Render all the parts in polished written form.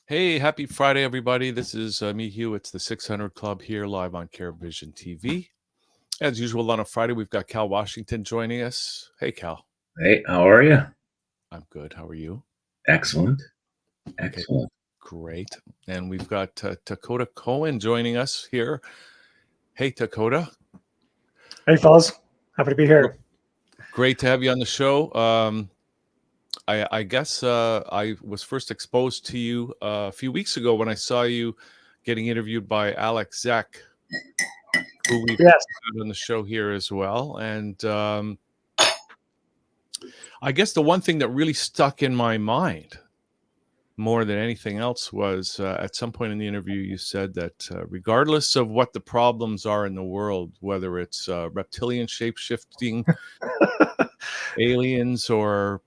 Hey, happy Friday, everybody. This is me, Hugh. It's the 600 Club here live on Care Vision TV. As usual, on a Friday, we've got Cal Washington joining us. Hey, Cal. Hey, how are you? I'm good. How are you? Excellent. Okay, Excellent. great. And we've got Takota Cohen joining us here. Hey, Takota. Hey, fellas. Happy to be here. Great to have you on the show. I guess I was first exposed to you a few weeks ago when I saw you getting interviewed by Alex Zek, who we've Yes. had on the show here as well. And I guess the one thing that really stuck in my mind more than anything else was at some point in the interview, you said that regardless of what the problems are in the world, whether it's reptilian shape-shifting aliens or,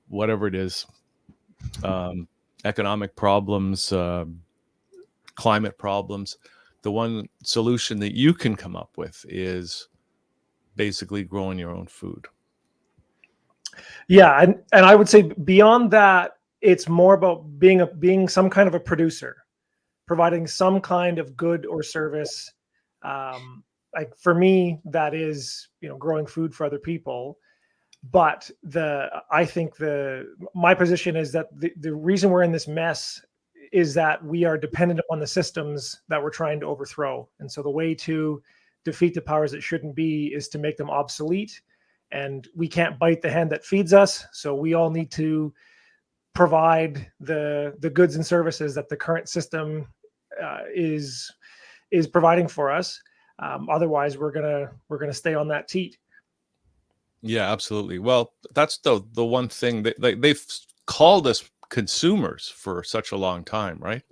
whatever it is, economic problems, climate problems, the one solution that you can come up with is basically growing your own food. Yeah, and I would say beyond that, it's more about being some kind of a producer, providing some kind of good or service. Like for me, that is growing food for other people. But I think my position is that the reason we're in this mess is that we are dependent upon the systems that we're trying to overthrow. And so the way to defeat the powers that shouldn't be is to make them obsolete. And we can't bite the hand that feeds us. So we all need to provide the goods and services that the current system is providing for us. Otherwise, we're gonna stay on that teat. Yeah, absolutely. Well, that's the one thing that they've called us consumers for such a long time, right?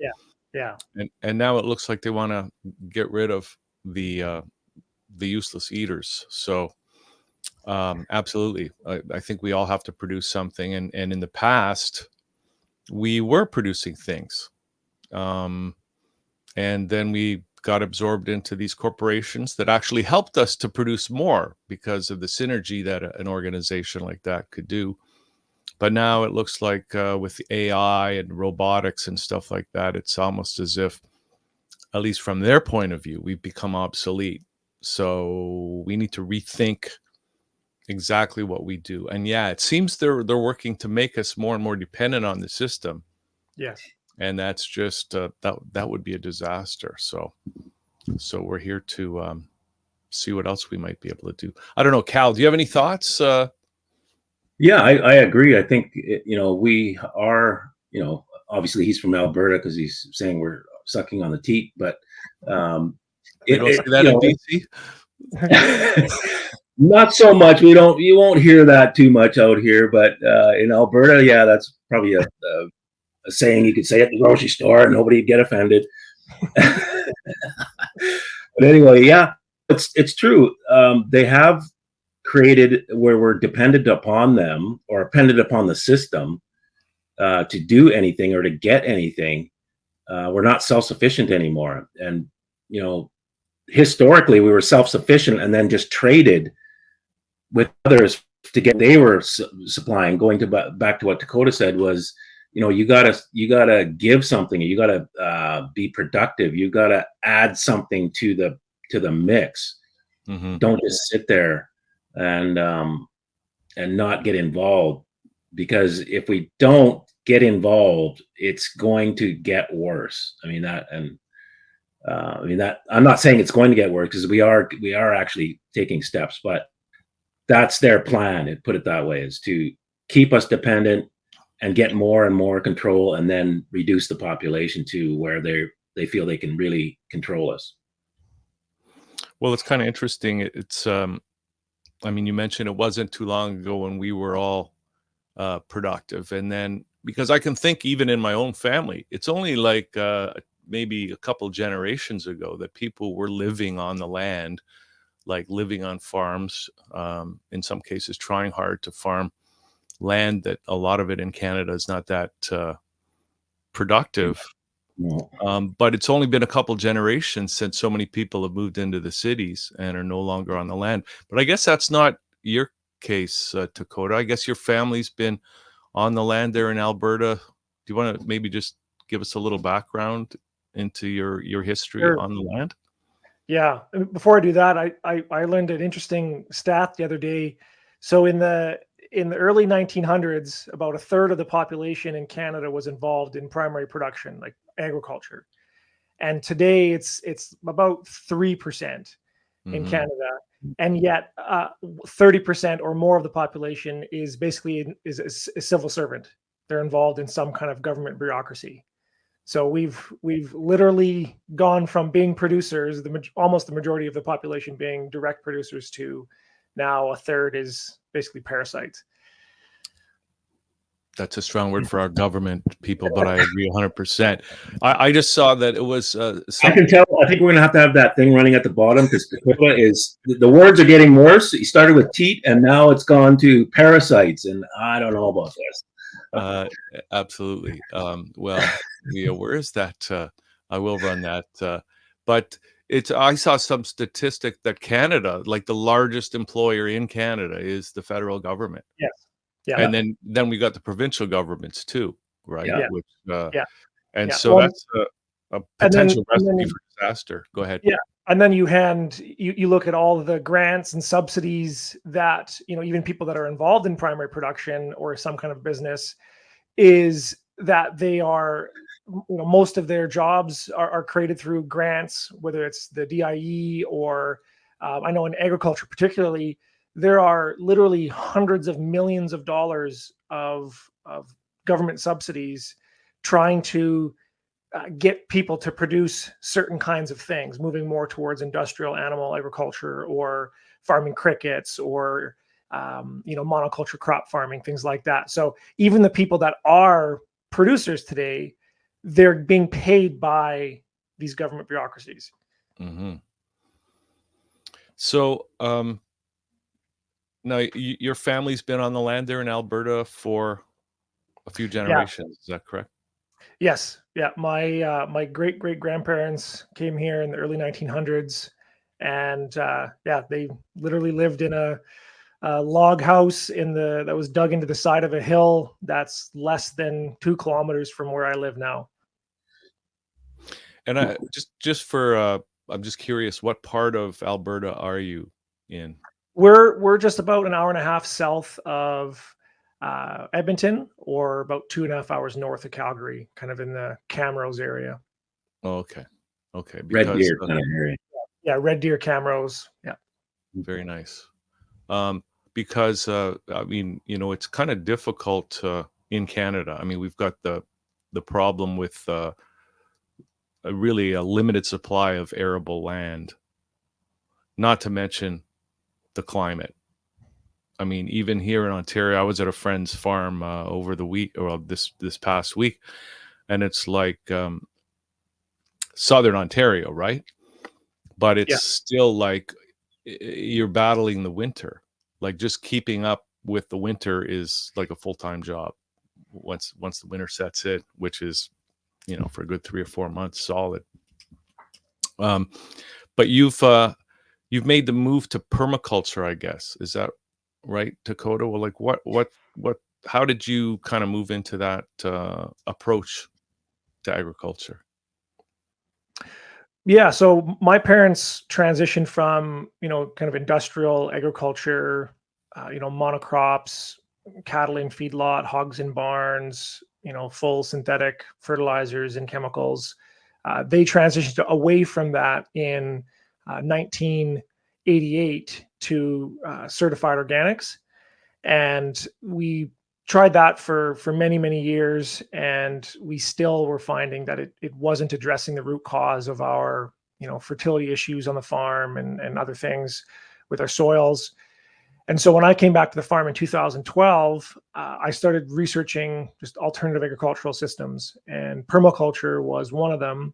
Yeah. And now it looks like they want to get rid of the useless eaters. So absolutely, I think we all have to produce something. And in the past, we were producing things, and then we got absorbed into these corporations that actually helped us to produce more because of the synergy that an organization like that could do. But now it looks like with AI and robotics and stuff like that, it's almost as if, at least from their point of view, we've become obsolete. So we need to rethink exactly what we do. And yeah, it seems they're working to make us more and more dependent on the system. Yes. And that's just that would be a disaster. So we're here to see what else we might be able to do. I don't know, Cal, do you have any thoughts? Yeah, I agree. I think, we are, obviously he's from Alberta because he's saying we're sucking on the teat, but They don't say that in BC? Not so much. You won't hear that too much out here, but in Alberta, yeah, that's probably a saying you could say at the grocery store and nobody'd get offended. But anyway, yeah, it's true. They have created where we're dependent upon them or dependent upon the system to do anything or to get anything. We're not self-sufficient anymore. And, historically we were self-sufficient and then just traded with others to get they were supplying. Going to back to what Takota said was, you gotta give something. You gotta be productive. You gotta add something to the mix. Mm-hmm. Don't just sit there and not get involved, because if we don't get involved, it's going to get worse. I'm not saying it's going to get worse, because we are actually taking steps, but that's their plan. Put it that way, is to keep us dependent and get more and more control, and then reduce the population to where they feel they can really control us. Well, it's kind of interesting. It's you mentioned it wasn't too long ago when we were all productive, and then because I can think even in my own family, it's only like maybe a couple generations ago that people were living on the land, like living on farms, in some cases trying hard to farm land that a lot of it in Canada is not that productive. But it's only been a couple generations since so many people have moved into the cities and are no longer on the land. But I guess that's not your case, Takota. I guess your family's been on the land there in Alberta you want to maybe just give us a little background into your history Sure. on the land? Yeah. Before I do that, I learned an interesting stat the other day. So in the early 1900s, about a third of the population in Canada was involved in primary production, like agriculture. And today it's about 3% in Canada, and yet 30% or more of the population is basically is a civil servant. They're involved in some kind of government bureaucracy. So we've literally gone from being producers, almost the majority of the population being direct producers, to now a third is basically parasites. That's a strong word for our government people, but I agree 100%. I just saw that it was. I can tell. I think we're going to have that thing running at the bottom, because Takota is, the words are getting worse. He started with teat, and now it's gone to parasites, and I don't know about this. Absolutely. Well, yeah, where is that? I will run that. But I saw some statistic that Canada, like the largest employer in Canada, is the federal government. Yes. Yeah. And then we got the provincial governments too, right? Yeah. Which, Yeah. and Yeah. so Well, that's a potential recipe for disaster. Go ahead. Yeah. And then you look at all the grants and subsidies that, even people that are involved in primary production or some kind of business, is that they are, most of their jobs are created through grants, whether it's the DIE or I know in agriculture particularly, there are literally hundreds of millions of dollars of government subsidies trying to get people to produce certain kinds of things, moving more towards industrial animal agriculture or farming crickets or monoculture crop farming, things like that. So even the people that are producers today, they're being paid by these government bureaucracies. Mm-hmm. So now your family's been on the land there in Alberta for a few generations. Is that correct? Yes. Yeah. My great grandparents came here in the early 1900s, and they literally lived in a log house that was dug into the side of a hill that's less than 2 kilometers from where I live now. And I'm just curious, what part of Alberta are you in? We're just about an hour and a half south of Edmonton, or about 2.5 hours north of Calgary, kind of in the Camrose area. Oh, okay. Red Deer kind of area. Yeah, Red Deer, Camrose. Yeah. Very nice. Because I mean, it's kind of difficult in Canada. I mean, we've got the problem with really a limited supply of arable land, not to mention the climate. I mean, even here in Ontario, I was at a friend's farm over the week, or this past week, and it's like Southern Ontario, right? But it's still like you're battling the winter. Like just keeping up with the winter is like a full-time job. Once the winter sets in, which is, for a good 3 or 4 months solid. But you've made the move to permaculture, I guess. Is that right, Takota? Well, like what how did you kind of move into that approach to agriculture? Yeah, so my parents transitioned from, kind of industrial agriculture, monocrops, cattle in feedlot, hogs in barns, full synthetic fertilizers and chemicals. They transitioned away from that in 1988 to certified organics. And we tried that for many years, and we still were finding that it wasn't addressing the root cause of our fertility issues on the farm and other things with our soils. And so when I came back to the farm in 2012, I started researching just alternative agricultural systems, and permaculture was one of them,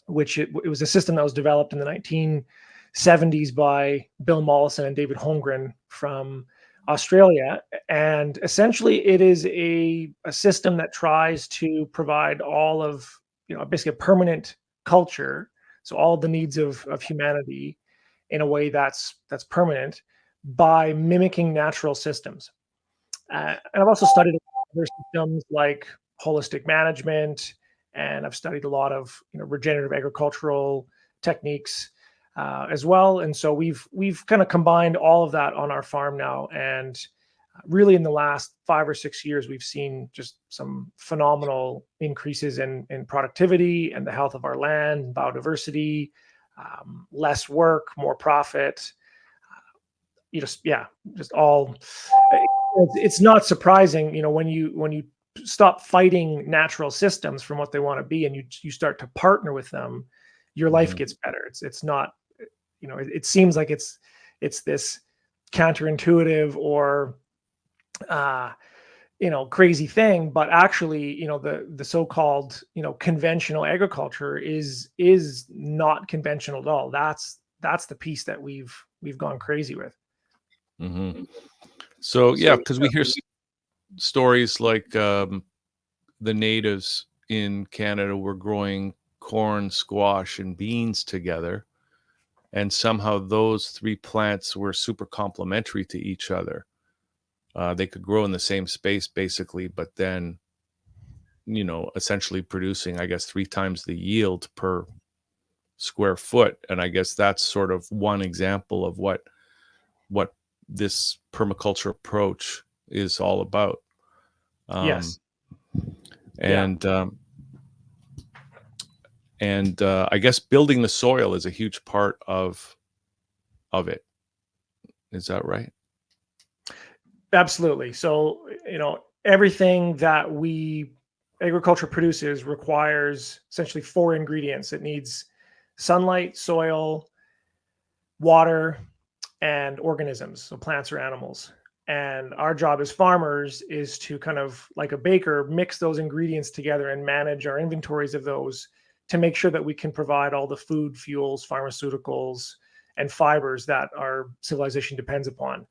which it was a system that was developed in the 1970s by Bill Mollison and David Holmgren from Australia. And essentially it is a system that tries to provide all of, basically a permanent culture. So all the needs of humanity in a way that's permanent by mimicking natural systems. And I've also studied other systems like holistic management, and I've studied a lot of regenerative agricultural techniques as well. And so we've kind of combined all of that on our farm now. And really in the last 5 or 6 years, we've seen just some phenomenal increases in productivity and the health of our land, biodiversity, less work, more profit. Just all. It's not surprising, when you stop fighting natural systems from what they want to be, and you start to partner with them, your life gets better. It's not, it seems like it's this counterintuitive or crazy thing, but actually, the so-called, conventional agriculture is not conventional at all. That's the piece that we've gone crazy with. Mm-hmm. So yeah, because we hear stories like the natives in Canada were growing corn, squash, and beans together, and somehow those three plants were super complementary to each other. They could grow in the same space basically, but then, essentially producing, I guess, 3 times the yield per square foot. And I guess that's sort of one example of what this permaculture approach is all about. Yes. And I guess building the soil is a huge part of it. Is that right? Absolutely. So, everything that agriculture produces requires essentially 4 ingredients. It needs sunlight, soil, water, and organisms, so plants or animals. And our job as farmers is to kind of, like a baker, mix those ingredients together and manage our inventories of those to make sure that we can provide all the food, fuels, pharmaceuticals, and fibers that our civilization depends upon.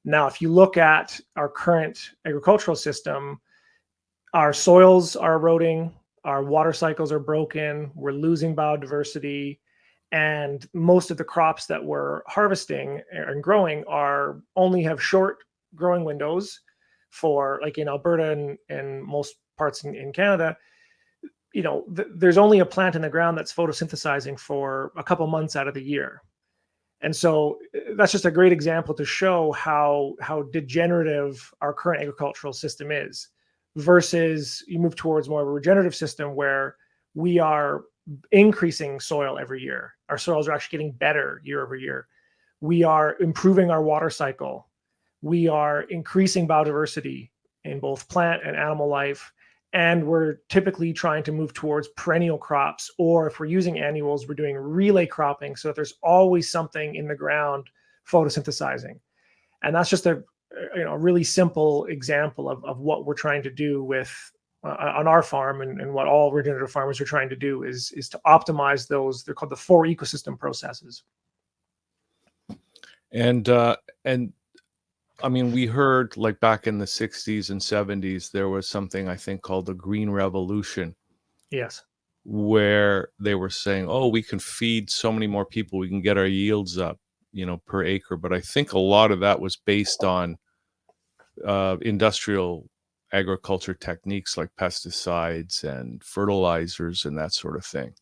Now, if you look at our current agricultural system, our soils are eroding, our water cycles are broken, we're losing biodiversity, and most of the crops that we're harvesting and growing only have short growing windows. For, like, in Alberta and most parts in Canada, there's only a plant in the ground that's photosynthesizing for a couple months out of the year. And so that's just a great example to show how degenerative our current agricultural system is, versus you move towards more of a regenerative system where we are increasing soil every year. Our soils are actually getting better year over year. We are improving our water cycle. We are increasing biodiversity in both plant and animal life. And we're typically trying to move towards perennial crops, or if we're using annuals, we're doing relay cropping so that there's always something in the ground photosynthesizing. And that's just a really simple example of what we're trying to do with on our farm, and what all regenerative farmers are trying to do is to optimize those. They're called the 4 ecosystem processes. And I mean, we heard, like, back in the 60s and 70s, there was something I think called the Green Revolution. Yes. Where they were saying, oh, we can feed so many more people, we can get our yields up, per acre. But I think a lot of that was based on industrial agriculture techniques like pesticides and fertilizers and that sort of thing.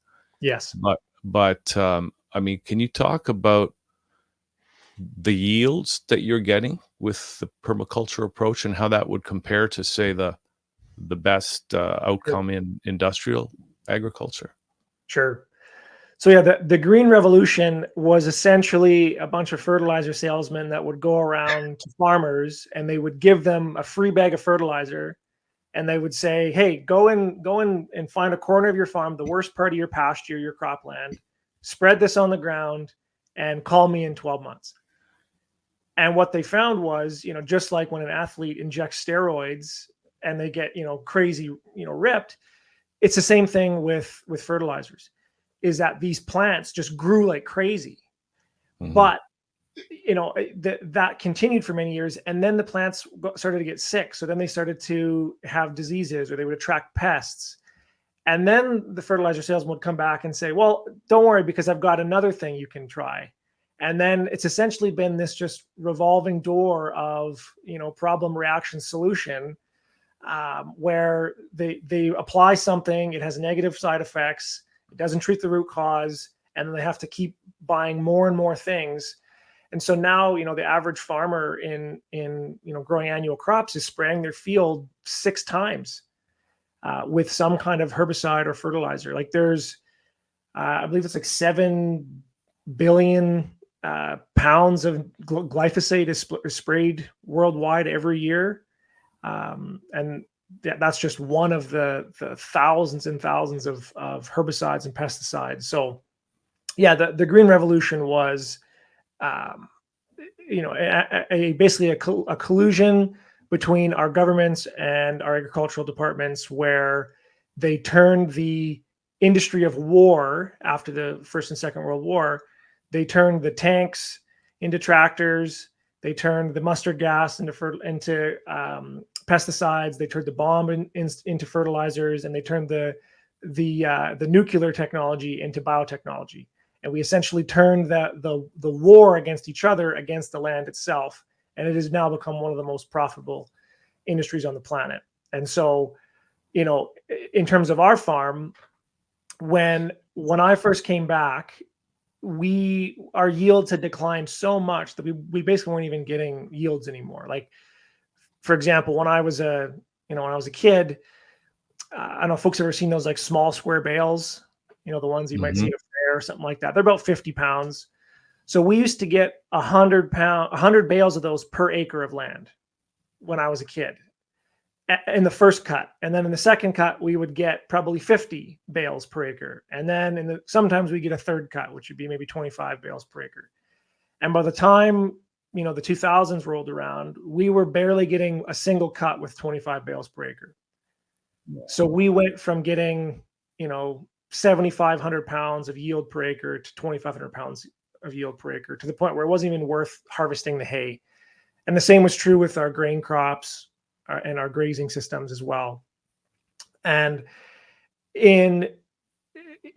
Yes. But I mean, can you talk about the yields that you're getting with the permaculture approach and how that would compare to, say, the best outcome in industrial agriculture? Sure. So yeah, the Green Revolution was essentially a bunch of fertilizer salesmen that would go around to farmers, and they would give them a free bag of fertilizer, and they would say, hey, go in and find a corner of your farm, the worst part of your pasture, your cropland, spread this on the ground, and call me in 12 months. And what they found was, just like when an athlete injects steroids and they get, crazy, ripped, it's the same thing with fertilizers, is that these plants just grew like crazy. Mm-hmm. But, that continued for many years. And then the plants started to get sick. So then they started to have diseases, or they would attract pests. And then the fertilizer salesman would come back and say, well, don't worry, because I've got another thing you can try. And then it's essentially been this just revolving door of, problem, reaction, solution. where they apply something, it has negative side effects, it doesn't treat the root cause, and then they have to keep buying more and more things. And so now, the average farmer in growing annual crops is spraying their field 6 times with some kind of herbicide or fertilizer. Like there's, I believe it's like 7 billion pounds of glyphosate is sprayed worldwide every year. And that's just one of the thousands and thousands of herbicides and pesticides. So yeah, the Green Revolution was, basically a collusion between our governments and our agricultural departments, where they turned the industry of war after the First and Second World War. They turned the tanks into tractors. They turned the mustard gas into pesticides. They turned the bomb into fertilizers, and they turned the nuclear technology into biotechnology. And we essentially turned the war against each other, against the land itself. And it has now become one of the most profitable industries on the planet. And so, in terms of our farm, when I first came back, our yields had declined so much that we basically weren't even getting yields anymore. Like, for example, when I was a kid, I don't know if folks have ever seen those like small square bales, the ones you might see at a fair or something like that. They're about 50 pounds. So we used to get 100 bales of those per acre of land when I was a kid in the first cut. And then in the second cut, we would get probably 50 bales per acre. And then sometimes we get a third cut, which would be maybe 25 bales per acre. And by the time, the 2000s rolled around, we were barely getting a single cut with 25 bales per acre. So we went from getting, 7,500 pounds of yield per acre to 2,500 pounds of yield per acre, to the point where it wasn't even worth harvesting the hay. And the same was true with our grain crops and our grazing systems as well. And in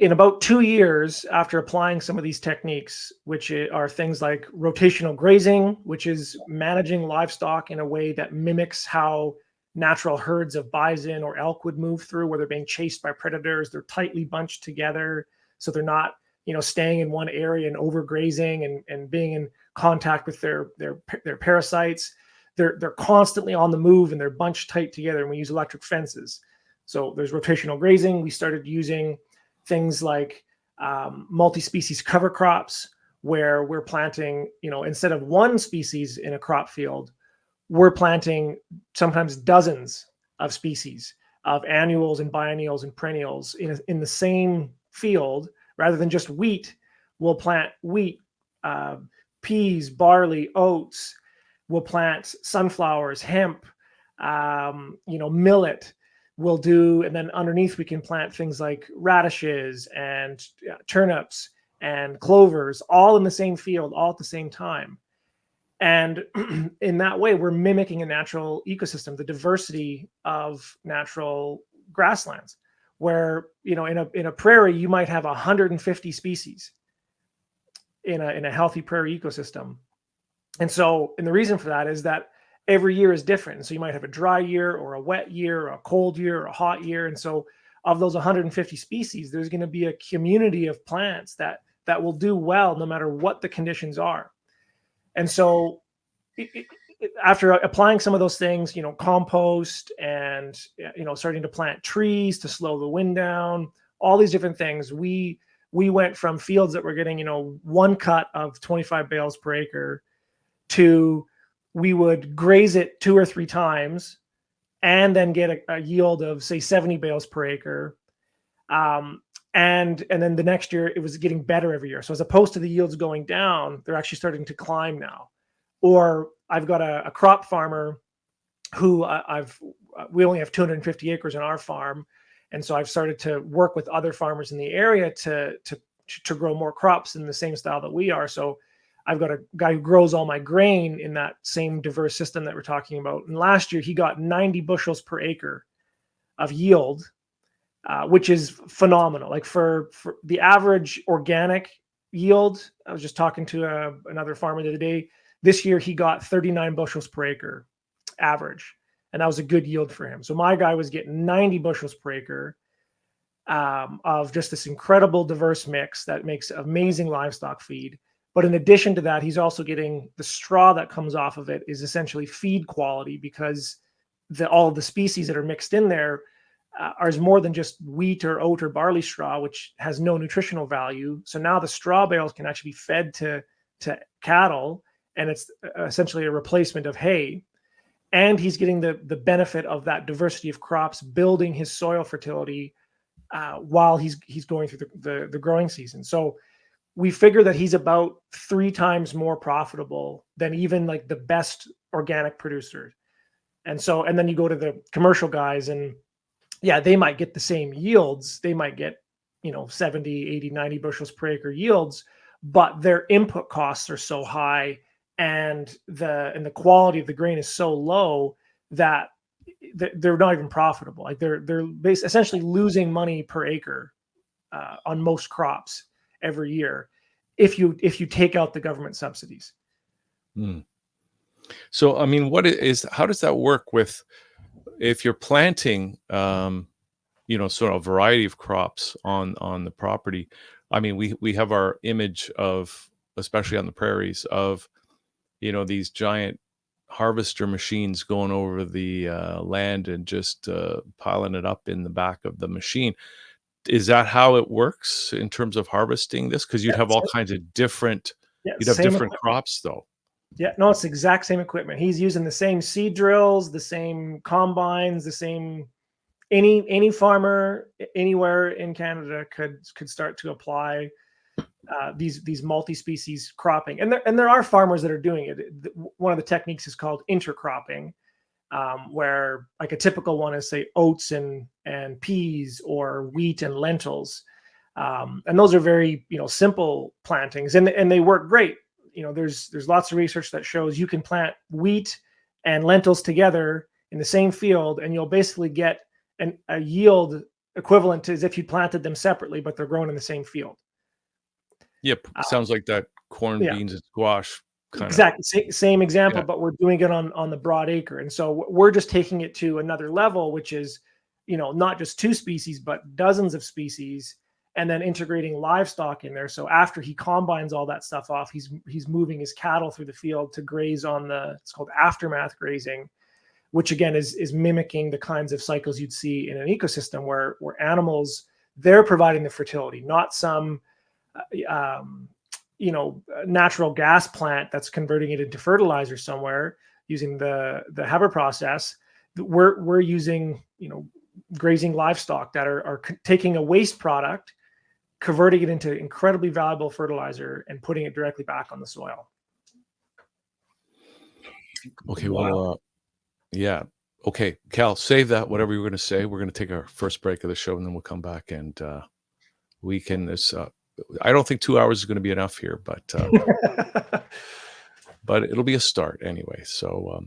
about 2 years after applying some of these techniques, which are things like rotational grazing, which is managing livestock in a way that mimics how natural herds of bison or elk would move through, where they're being chased by predators. They're tightly bunched together, so they're not, staying in one area and overgrazing and being in contact with their parasites. They're constantly on the move, and they're bunched tight together. And we use electric fences. So there's rotational grazing. We started using things like multi-species cover crops, where we're planting, instead of one species in a crop field, we're planting sometimes dozens of species of annuals and biennials and perennials in the same field. Rather than just wheat, we'll plant wheat, peas, barley, oats. We'll plant sunflowers, hemp, millet. We'll do, and then underneath we can plant things like radishes and turnips and clovers, all in the same field, all at the same time. And in that way, we're mimicking a natural ecosystem, the diversity of natural grasslands, where, in a prairie, you might have 150 species in a healthy prairie ecosystem. And the reason for that is that every year is different. So you might have a dry year or a wet year or a cold year or a hot year. And so of those 150 species, there's going to be a community of plants that will do well no matter what the conditions are. And so after applying some of those things, compost and, starting to plant trees to slow the wind down, all these different things, we went from fields that were getting, one cut of 25 bales per acre to we would graze it 2 or 3 times and then get a yield of, say, 70 bales per acre. And then the next year it was getting better every year. So as opposed to the yields going down, they're actually starting to climb now. Or I've got a crop farmer who we only have 250 acres on our farm. And so I've started to work with other farmers in the area to grow more crops in the same style that we are. So I've got a guy who grows all my grain in that same diverse system that we're talking about. And last year he got 90 bushels per acre of yield, which is phenomenal. Like for the average organic yield, I was just talking to another farmer the other day. This year he got 39 bushels per acre average. and that was a good yield for him. So my guy was getting 90 bushels per acre of just this incredible diverse mix that makes amazing livestock feed. But in addition to that, he's also getting the straw that comes off of it is essentially feed quality, because all of the species that are mixed in there are more than just wheat or oat or barley straw, which has no nutritional value. So now the straw bales can actually be fed to cattle, and it's essentially a replacement of hay. And he's getting the benefit of that diversity of crops, building his soil fertility while he's going through the growing season. So we figure that he's about 3 times more profitable than even like the best organic producer. And then you go to the commercial guys, and yeah, they might get the same yields. They might get, 70, 80, 90 bushels per acre yields, but their input costs are so high, and the quality of the grain is so low that they're not even profitable. Like they're essentially losing money per acre on most crops every year if you take out the government subsidies. So, I mean, how does that work with, if you're planting, sort of a variety of crops on the property? I mean, we have our image of, especially on the prairies, of, these giant harvester machines going over the land and just piling it up in the back of the machine. Is that how it works in terms of harvesting this? Because you'd have all kinds of different, you'd have different crops though. Yeah, no, it's the exact same equipment. He's using the same seed drills, the same combines, the same. Any farmer anywhere in Canada could start to apply these multi-species cropping, and there are farmers that are doing it. One of the techniques is called intercropping, where like a typical one is say oats and peas, or wheat and lentils, and those are very simple plantings, and they work great. There's lots of research that shows you can plant wheat and lentils together in the same field, and you'll basically get a yield equivalent to as if you planted them separately, but they're grown in the same field. Yep, sounds like that corn, beans, and squash kind of. Exactly, same example, but we're doing it on the broad acre, and so we're just taking it to another level, which is not just 2 species but dozens of species, and then integrating livestock in there. So after he combines all that stuff off, he's moving his cattle through the field to graze on it's called aftermath grazing, which again is mimicking the kinds of cycles you'd see in an ecosystem where animals, they're providing the fertility, not some natural gas plant that's converting it into fertilizer somewhere using the Haber process. We're using grazing livestock that are taking a waste product, converting it into incredibly valuable fertilizer, and putting it directly back on the soil. Okay, well, yeah. Okay, Cal, save that, whatever you were going to say. We're going to take our first break of the show, and then we'll come back, and we can, I don't think 2 hours is going to be enough here, but but it'll be a start anyway. So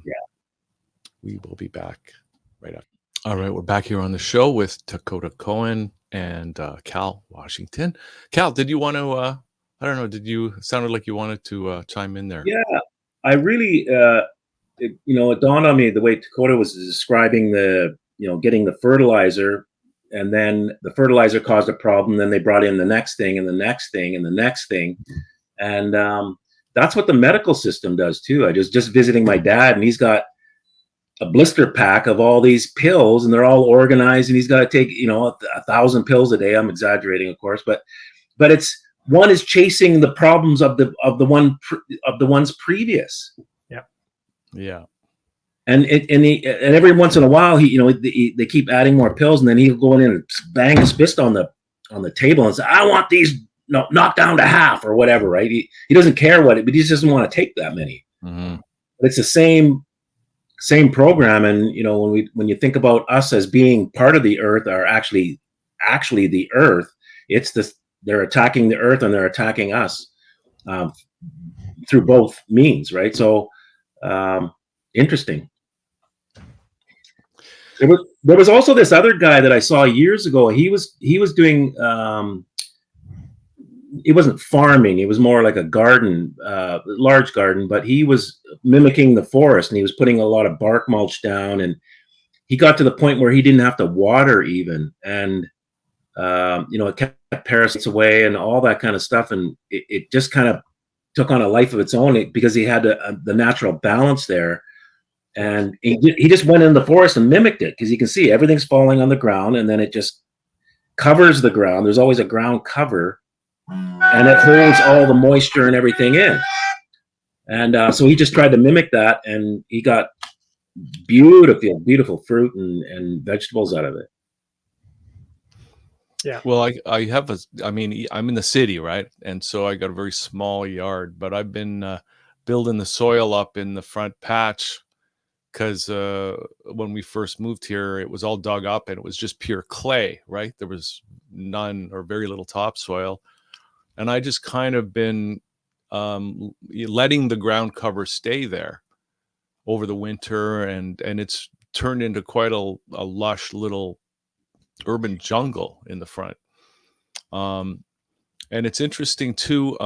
we will be back right up. All right, we're back here on the show with Takota Cohen and Cal Washington. Cal, did you want to, I don't know, sounded like you wanted to chime in there. Yeah, I really, it dawned on me the way Takota was describing getting the fertilizer, and then the fertilizer caused a problem. Then they brought in the next thing and the next thing and the next thing. And that's what the medical system does too. I just visiting my dad, and he's got a blister pack of all these pills, and they're all organized, and he's got to take 1,000 pills a day. I'm exaggerating, of course, but it's one is chasing the problems of the ones previous. Yeah. And every once in a while, they keep adding more pills, and then he'll go in and bang his fist on the table and say, "I want these knocked down to half," or whatever. Right? He doesn't care but he just doesn't want to take that many. Mm-hmm. But it's the same program. And when you think about us as being part of the earth, or actually the earth, they're attacking the earth and they're attacking us through both means, right? So interesting. There was also this other guy that I saw years ago. He was doing it wasn't farming, it was more like a garden, large garden, but he was mimicking the forest, and he was putting a lot of bark mulch down, and he got to the point where he didn't have to water even, and it kept parasites away and all that kind of stuff, and it just kind of took on a life of its own because he had the natural balance there. And he just went in the forest and mimicked it, because you can see everything's falling on the ground, and then it just covers the ground. There's always a ground cover, and it holds all the moisture and everything in. And so he just tried to mimic that, and he got beautiful fruit and vegetables out of it. Yeah. Well, I'm in the city, right? And so I got a very small yard, but I've been building the soil up in the front patch, because when we first moved here, it was all dug up and it was just pure clay, right? There was none or very little topsoil. And I just kind of been letting the ground cover stay there over the winter, and it's turned into quite a lush little urban jungle in the front. And it's interesting too,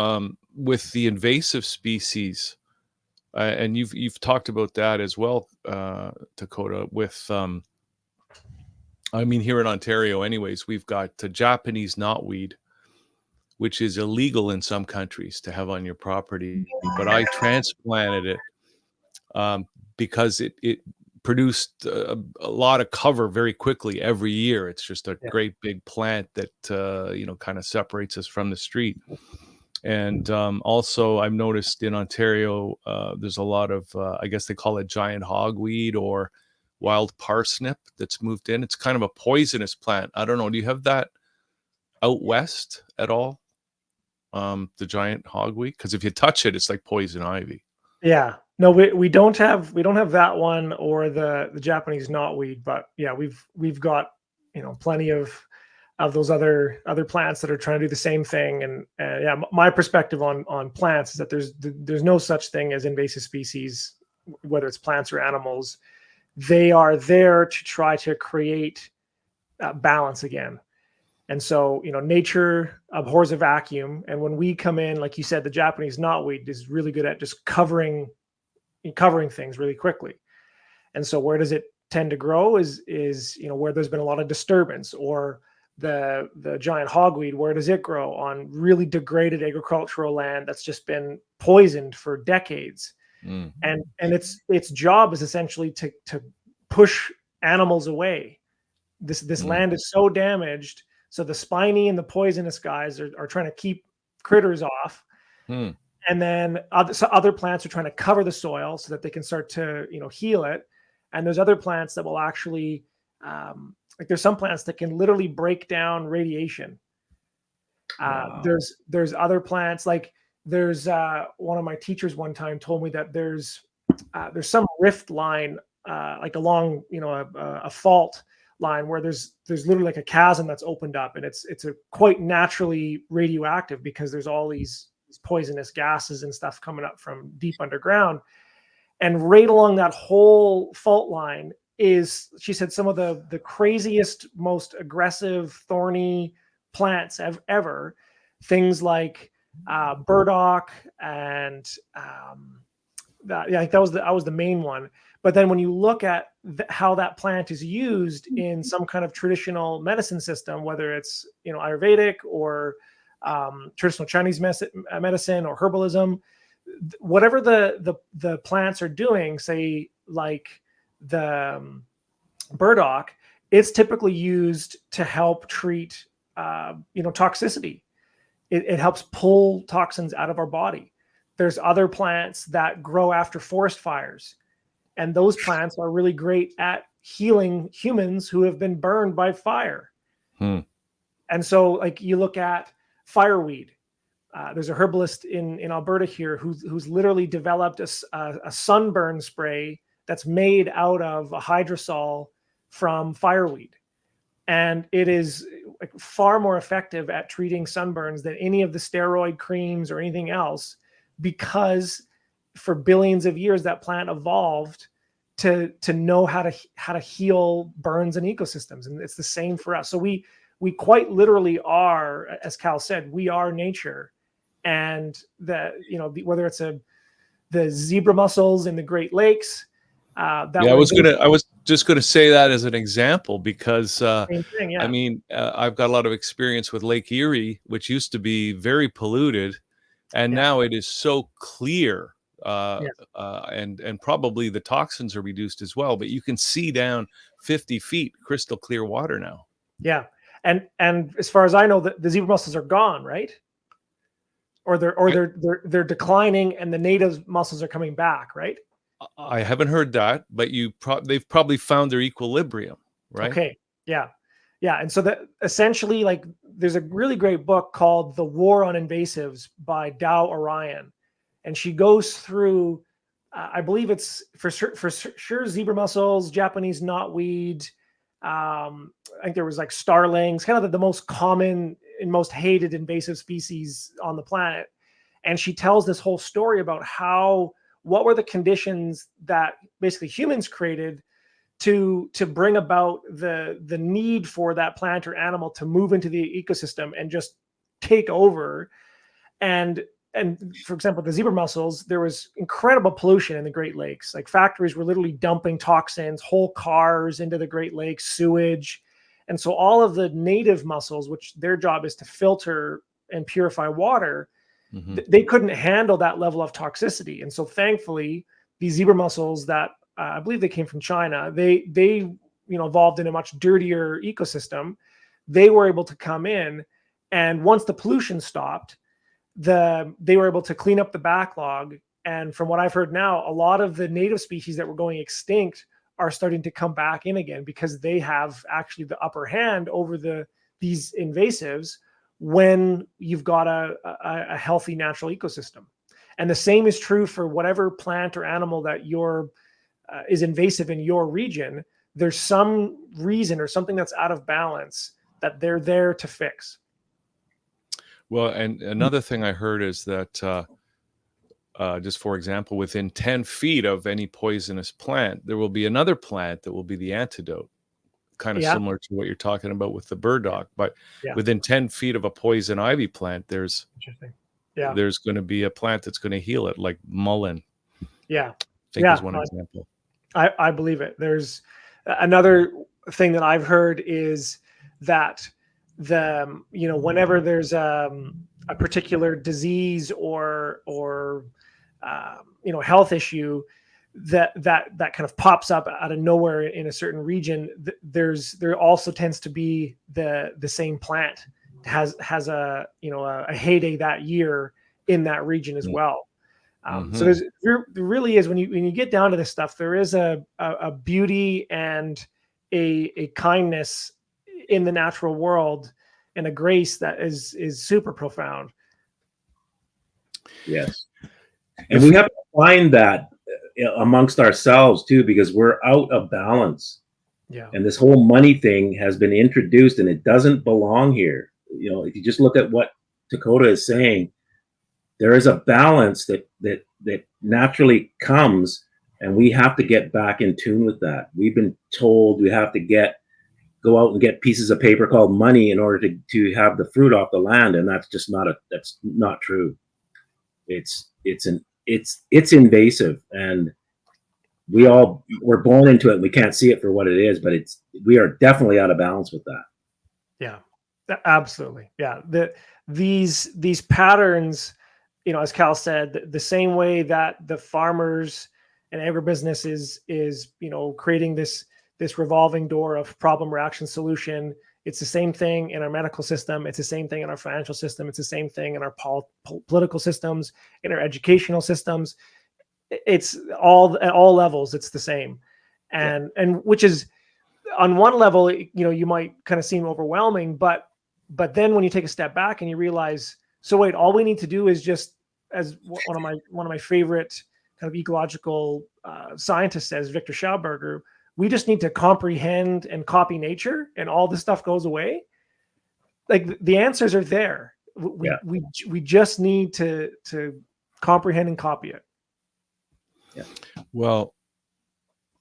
with the invasive species, and you've talked about that as well, Takota, with here in Ontario anyways, we've got the Japanese knotweed, which is illegal in some countries to have on your property, but I transplanted it because it produced a lot of cover very quickly every year. It's just a great big plant that kind of separates us from the street. And also, I've noticed in Ontario, there's a lot of, I guess they call it giant hogweed or wild parsnip that's moved in. It's kind of a poisonous plant. I don't know. Do you have that out west at all? The giant hogweed? Because if you touch it, it's like poison ivy. Yeah. No, we don't have that one or the Japanese knotweed, but yeah, we've got plenty of those other plants that are trying to do the same thing. And yeah, my perspective on plants is that there's no such thing as invasive species, whether it's plants or animals. They are there to try to create balance again. And so, nature abhors a vacuum. And when we come in, like you said, the Japanese knotweed is really good at just covering things really quickly. And so where does it tend to grow is where there's been a lot of disturbance, or the giant hogweed, where does it grow? On really degraded agricultural land that's just been poisoned for decades. Mm. And its job is essentially to push animals away. This land is so damaged, so the spiny and the poisonous guys are trying to keep critters off. And then other plants are trying to cover the soil so that they can start to heal it. And there's other plants that will actually like there's some plants that can literally break down radiation. Wow. There's other plants, like there's one of my teachers one time told me that there's some rift line like along a fault line where there's literally like a chasm that's opened up, and it's a quite naturally radioactive because there's all these poisonous gases and stuff coming up from deep underground. And right along that whole fault line is, she said, some of the craziest, most aggressive, thorny plants ever. Things like burdock and that was the main one. But then when you look at how that plant is used in some kind of traditional medicine system, whether it's Ayurvedic or traditional Chinese medicine or herbalism, whatever the plants are doing, say like the burdock, it's typically used to help treat toxicity. It helps pull toxins out of our body. There's other plants that grow after forest fires, and those plants are really great at healing humans who have been burned by fire. And so, like, you look at fireweed. There's a herbalist in Alberta here who's literally developed a sunburn spray that's made out of a hydrosol from fireweed. And it is far more effective at treating sunburns than any of the steroid creams or anything else, because for billions of years that plant evolved to know how to heal burns and ecosystems. And it's the same for us. So we quite literally are, as Cal said, we are nature. And that, whether it's the the zebra mussels in the Great Lakes. That Yeah, I was just gonna say that as an example because same thing, yeah. I mean I've got a lot of experience with Lake Erie, which used to be very polluted, and Yeah. now it is so clear, Yeah. and probably the toxins are reduced as well. But you can see down 50 feet, crystal clear water now. Yeah, and as far as I know, the zebra mussels are gone, right? Or they're declining, and the native mussels are coming back, right? I haven't heard that, but they've probably found their equilibrium, right? Okay, yeah, yeah, and so that essentially, like, there's a really great book called "The War on Invasives" by Dow Orion, and she goes through. I believe it's for sure zebra mussels, Japanese knotweed. I think there was like starlings, kind of the most common and most hated invasive species on the planet. And she tells this whole story about what were the conditions that basically humans created to bring about the need for that plant or animal to move into the ecosystem and just take over. And for example, the zebra mussels, there was incredible pollution in the Great Lakes. Like, factories were literally dumping toxins, whole cars into the Great Lakes, sewage. And so all of the native mussels, which their job is to filter and purify water, they couldn't handle that level of toxicity. And so thankfully, these zebra mussels that I believe they came from China, they evolved in a much dirtier ecosystem. They were able to come in, and once the pollution stopped, they were able to clean up the backlog. And from what I've heard now, a lot of the native species that were going extinct are starting to come back in again, because they have actually the upper hand over these invasives when you've got a healthy natural ecosystem. And the same is true for whatever plant or animal that is invasive in your region. There's some reason or something that's out of balance that they're there to fix. Well, and another thing I heard is that just for example, within 10 feet of any poisonous plant, there will be another plant that will be the antidote, kind of similar to what you're talking about with the burdock. But within 10 feet of a poison ivy plant, there's going to be a plant that's going to heal it, like mullein. I think is one example. I believe it. There's another thing that I've heard is that whenever there's a particular disease or health issue that kind of pops up out of nowhere in a certain region, there also tends to be the same plant has a heyday that year in that region as well. So there really is, when you get down to this stuff, there is a beauty and a kindness in the natural world and a grace that is super profound. Yes. And we have to find that amongst ourselves too, because we're out of balance. Yeah. And this whole money thing has been introduced, and it doesn't belong here. If you just look at what Takota is saying, there is a balance that naturally comes, and we have to get back in tune with that. We've been told we have to go out and get pieces of paper called money in order to have the fruit off the land, and that's just that's not true. It's invasive, and we're born into it, and we can't see it for what it is, but we are definitely out of balance with that. Yeah, absolutely. Yeah. These patterns, as Cal said, the same way that the farmers and agribusiness is creating this revolving door of problem, reaction, solution. It's the same thing in our medical system. It's the same thing in our financial system. It's the same thing in our political systems, in our educational systems. It's all at all levels. It's the same. And which is, on one level, you might kind of seem overwhelming, but then when you take a step back and you realize, so wait, all we need to do is just, as one of my favorite kind of ecological scientists says, Victor Schauberger, we just need to comprehend and copy nature, and all this stuff goes away. Like, the answers are there. We just need to comprehend and copy it. Yeah. Well,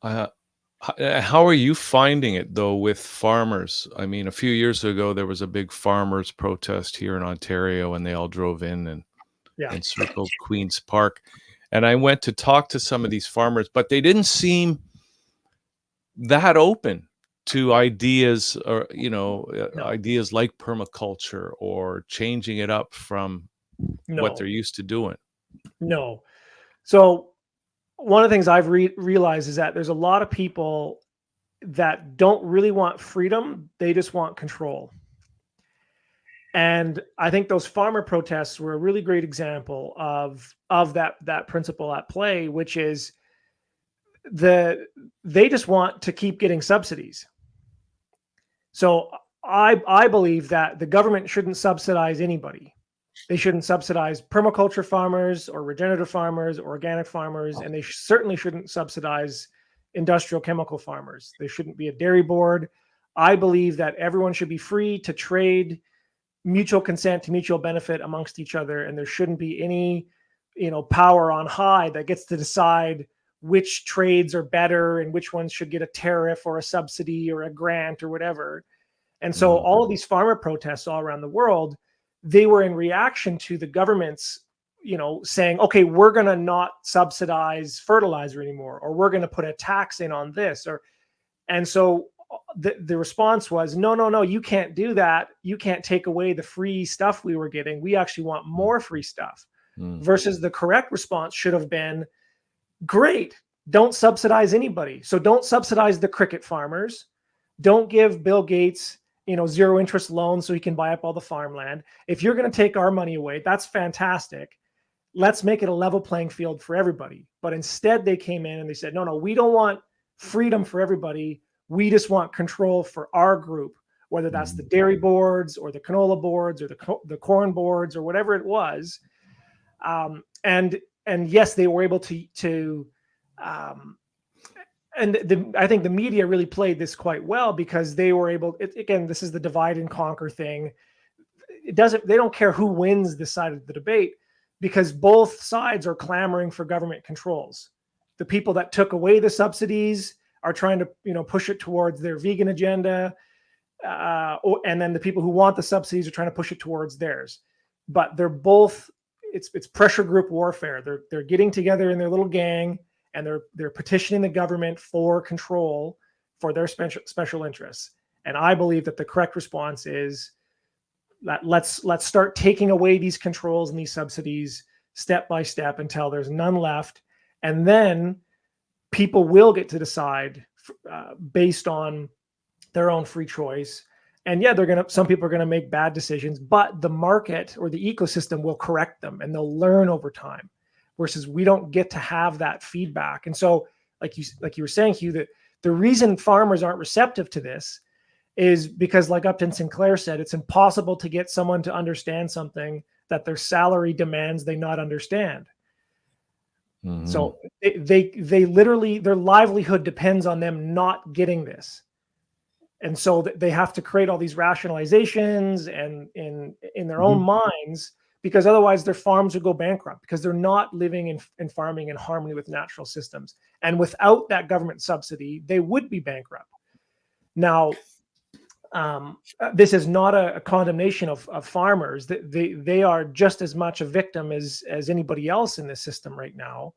how are you finding it though with farmers? I mean, a few years ago there was a big farmers protest here in Ontario, and they all drove in and circled Queen's Park. And I went to talk to some of these farmers, but they didn't seem that open to ideas, or No. ideas like permaculture or changing it up from what they're No. used to doing. No. So one of the things I've realized is that there's a lot of people that don't really want freedom. They just want control. And I think those farmer protests were a really great example of that principle at play, which is they just want to keep getting subsidies. So I believe that the government shouldn't subsidize anybody. They shouldn't subsidize permaculture farmers or regenerative farmers or organic farmers, and they certainly shouldn't subsidize industrial chemical farmers. There shouldn't be a dairy board. I believe that everyone should be free to trade, mutual consent to mutual benefit amongst each other, and there shouldn't be any power on high that gets to decide which trades are better and which ones should get a tariff or a subsidy or a grant or whatever. And so all of these farmer protests all around the world, they were in reaction to the government's saying, okay, we're going to not subsidize fertilizer anymore, or we're going to put a tax in on this. And so the response was, no, you can't do that. You can't take away the free stuff we were getting. We actually want more free stuff. Versus the correct response should have been, great, don't subsidize anybody. So don't subsidize the cricket farmers. Don't give Bill Gates, zero interest loans so he can buy up all the farmland. If you're going to take our money away, that's fantastic. Let's make it a level playing field for everybody. But instead they came in and they said, no, we don't want freedom for everybody. We just want control for our group, whether that's the dairy boards or the canola boards or the corn boards or whatever it was. And yes, they were able to I think the media really played this quite well, because they were able, again, this is the divide and conquer thing. They don't care who wins this side of the debate, because both sides are clamoring for government controls. The people that took away the subsidies are trying to, push it towards their vegan agenda. And then the people who want the subsidies are trying to push it towards theirs. But they're both, it's pressure group warfare. They're getting together in their little gang, and they're petitioning the government for control for their special interests. And I believe that the correct response is that let's start taking away these controls and these subsidies step by step until there's none left. And then people will get to decide based on their own free choice. And yeah, some people are going to make bad decisions, but the market or the ecosystem will correct them, and they'll learn over time. Versus we don't get to have that feedback. And so, like you were saying, Hugh, that the reason farmers aren't receptive to this is because, like Upton Sinclair said, it's impossible to get someone to understand something that their salary demands they not understand. So they literally, their livelihood depends on them not getting this. And so they have to create all these rationalizations and in their own minds, because otherwise their farms would go bankrupt, because they're not living in farming in harmony with natural systems. And without that government subsidy, they would be bankrupt. Now, this is not a condemnation of farmers. They are just as much a victim as anybody else in this system right now.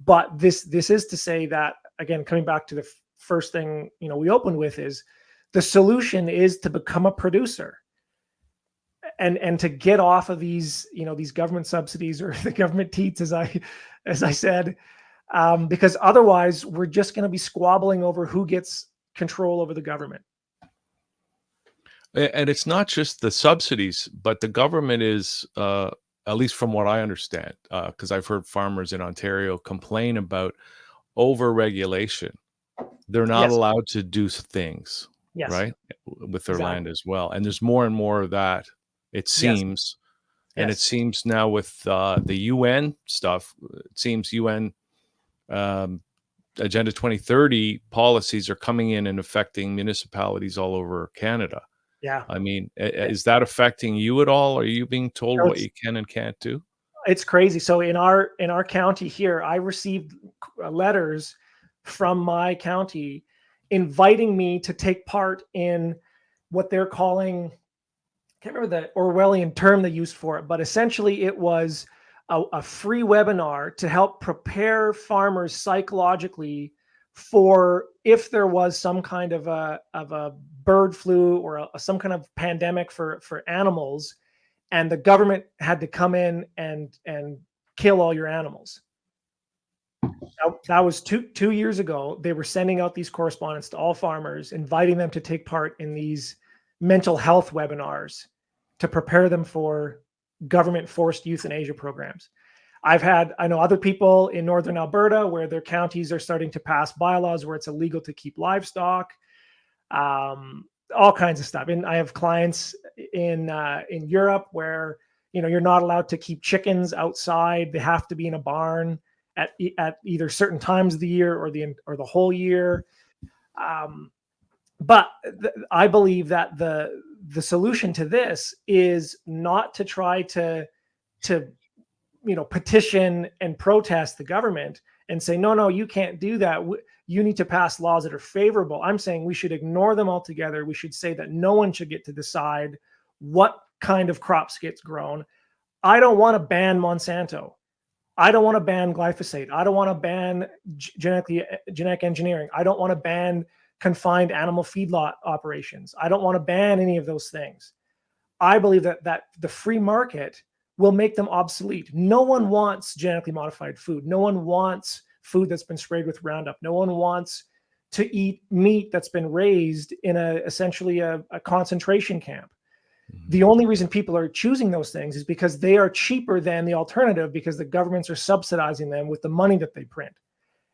But this is to say that, again, coming back to the first thing we opened with, is the solution is to become a producer. And to get off of these government subsidies or the government teats, as I said, because otherwise we're just going to be squabbling over who gets control over the government. And it's not just the subsidies, but the government is, at least from what I understand, because I've heard farmers in Ontario complain about over-regulation. They're not allowed to do things, right, with their land as well. And there's more and more of that. It seems, and it seems now with the UN stuff, it seems UN Agenda 2030 policies are coming in and affecting municipalities all over Canada. Yeah. I mean, is that affecting you at all? Are you being told what you can and can't do? It's crazy. So in our county here, I received letters from my county inviting me to take part in what they're calling, I can't remember the Orwellian term they used for it, but essentially it was a free webinar to help prepare farmers psychologically for if there was some kind of a bird flu or some kind of pandemic for animals, and the government had to come in and kill all your animals. That was two years ago. They were sending out these correspondence to all farmers, inviting them to take part in these mental health webinars to prepare them for government forced euthanasia programs. I know other people in northern Alberta where their counties are starting to pass bylaws where it's illegal to keep livestock, all kinds of stuff. And I have clients in Europe where, you're not allowed to keep chickens outside. They have to be in a barn at either certain times of the year or the whole year. But I believe that the solution to this is not to try to petition and protest the government and say, no, you can't do that. You need to pass laws that are favorable. I'm saying we should ignore them altogether. We should say that no one should get to decide what kind of crops gets grown. I don't want to ban Monsanto. I don't want to ban glyphosate. I don't want to ban genetic engineering. I don't want to ban confined animal feedlot operations. I don't want to ban any of those things. I believe that the free market will make them obsolete. No one wants genetically modified food. No one wants food that's been sprayed with Roundup. No one wants to eat meat that's been raised in essentially a concentration camp. Mm-hmm. The only reason people are choosing those things is because they are cheaper than the alternative, because the governments are subsidizing them with the money that they print.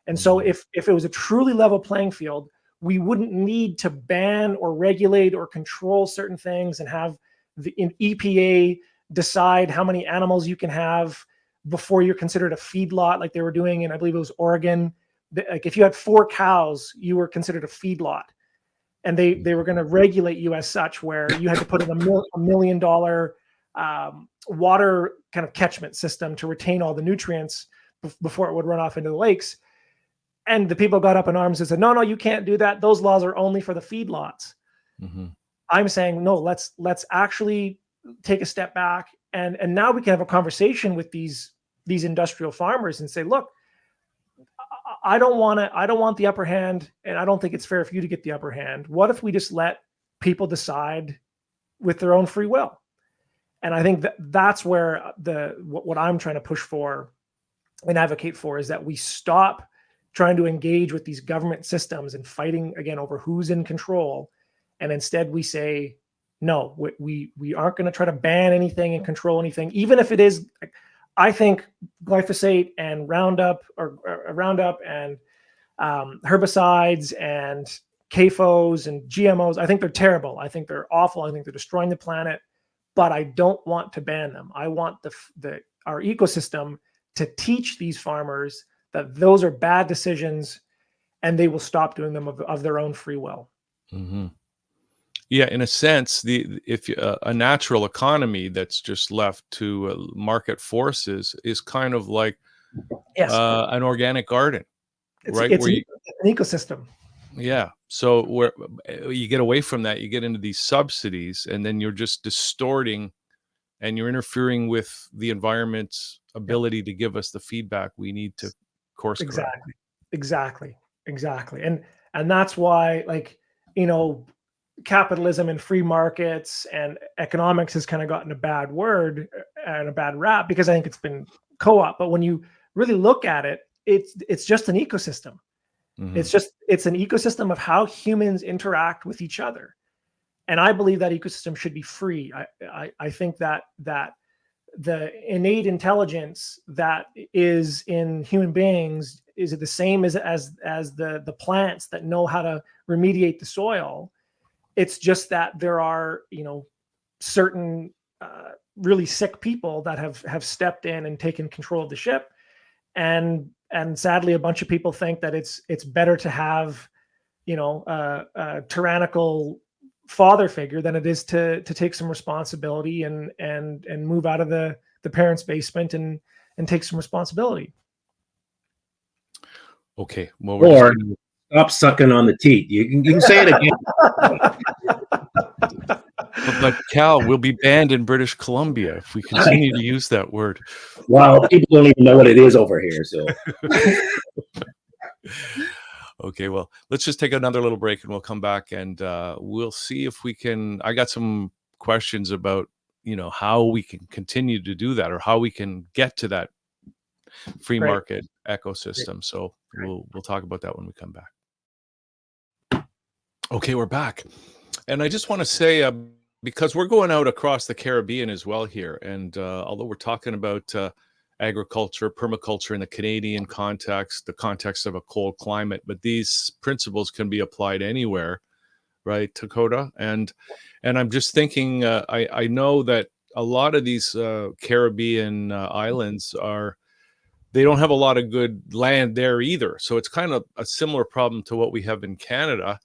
And so if it was a truly level playing field, we wouldn't need to ban or regulate or control certain things and have the EPA decide how many animals you can have before you're considered a feedlot, like they were doing in, I believe it was Oregon. Like if you had 4 cows, you were considered a feedlot. And they were going to regulate you as such, where you had to put in $1 million water kind of catchment system to retain all the nutrients before it would run off into the lakes. And the people got up in arms and said, no, you can't do that. Those laws are only for the feedlots. Mm-hmm. I'm saying, no, let's actually take a step back. And now we can have a conversation with these industrial farmers and say, look, I don't want the upper hand, and I don't think it's fair for you to get the upper hand. What if we just let people decide with their own free will? And I think that's where what I'm trying to push for and advocate for is that we stop trying to engage with these government systems and fighting again over who's in control. And instead we say, no, we aren't going to try to ban anything and control anything, even if it is. I think glyphosate and Roundup and herbicides and CAFOs and GMOs, I think they're terrible. I think they're awful. I think they're destroying the planet, but I don't want to ban them. I want our ecosystem to teach these farmers that those are bad decisions and they will stop doing them of their own free will. Mm-hmm. Yeah, in a sense, if a natural economy that's just left to market forces is kind of like an organic garden, right? It's an ecosystem. Yeah. So where you get away from that, you get into these subsidies, and then you're just distorting and you're interfering with the environment's ability to give us the feedback we need to course correct. Exactly. And that's why, capitalism and free markets and economics has kind of gotten a bad word and a bad rap, because I think it's been co-op. But when you really look at it, it's just an ecosystem. Mm-hmm. It's an ecosystem of how humans interact with each other. And I believe that ecosystem should be free. I think that the innate intelligence that is in human beings is the same as the plants that know how to remediate the soil. It's just that there are, certain really sick people that have stepped in and taken control of the ship, and sadly, a bunch of people think that it's better to have, a tyrannical father figure than it is to take some responsibility and move out of the parents' basement and take some responsibility. Okay, well, or stop sucking on the teat. You can say it again. But Cal, we'll be banned in British Columbia if we continue to use that word. Well, people don't even know what it is over here. So, Okay, well, let's just take another little break and we'll come back and we'll see if we can. I got some questions about, how we can continue to do that or how we can get to that free Great. market ecosystem. So we'll talk about that when we come back. Okay, we're back. And I just want to say, because we're going out across the Caribbean as well here, and although we're talking about agriculture, permaculture in the Canadian context, the context of a cold climate, but these principles can be applied anywhere, right, Takota? And I'm just thinking, I know that a lot of these Caribbean islands they don't have a lot of good land there either. So it's kind of a similar problem to what we have in Canada.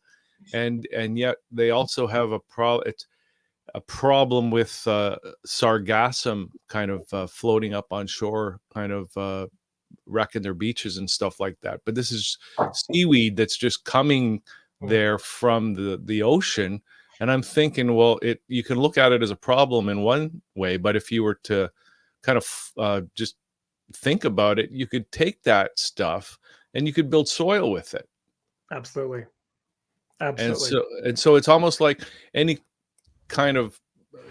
And yet they also have a problem with sargassum kind of floating up on shore, kind of wrecking their beaches and stuff like that. But this is seaweed that's just coming there from the ocean. And I'm thinking, well, you can look at it as a problem in one way, but if you were to kind of just think about it, you could take that stuff and you could build soil with it. Absolutely. And so it's almost like any kind of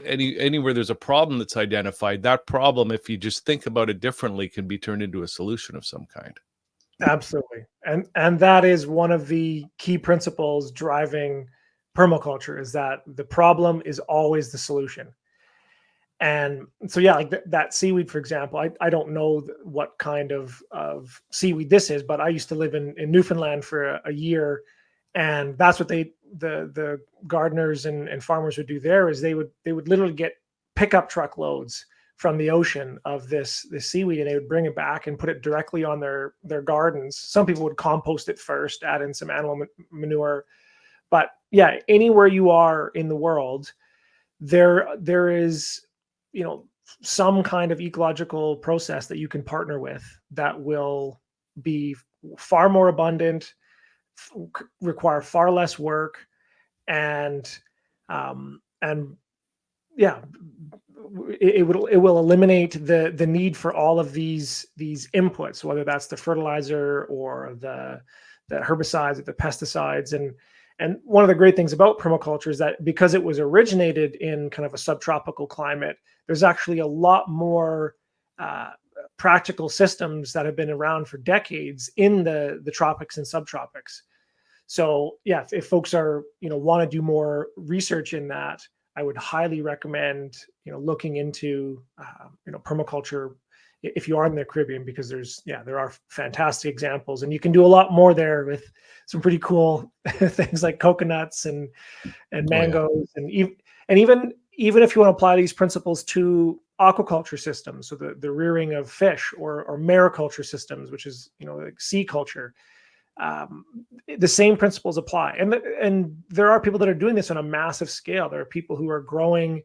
anywhere there's a problem that's identified, that problem, if you just think about it differently, can be turned into a solution of some kind. Absolutely. And that is one of the key principles driving permaculture, is that the problem is always the solution. And so, yeah, like that seaweed, for example, I don't know what kind of seaweed this is, but I used to live in Newfoundland for a year. And that's what the gardeners and farmers would do there, is they would literally get pickup truck loads from the ocean of this seaweed, and they would bring it back and put it directly on their gardens. Some people would compost it first, add in some animal manure. But yeah, anywhere you are in the world, there is, some kind of ecological process that you can partner with that will be far more abundant, require far less work, and yeah, it will eliminate the need for all of these inputs, whether that's the fertilizer or the herbicides or the pesticides. And one of the great things about permaculture is that because it was originated in kind of a subtropical climate, there's actually a lot more practical systems that have been around for decades in the tropics and subtropics. So yeah, if folks are, want to do more research in that, I would highly recommend, looking into, permaculture if you are in the Caribbean, because there are fantastic examples, and you can do a lot more there with some pretty cool things like coconuts and mangoes. And even if you want to apply these principles to aquaculture systems, so the rearing of fish, or mariculture systems, which is, like sea culture, the same principles apply. And there are people that are doing this on a massive scale. There are people who are growing,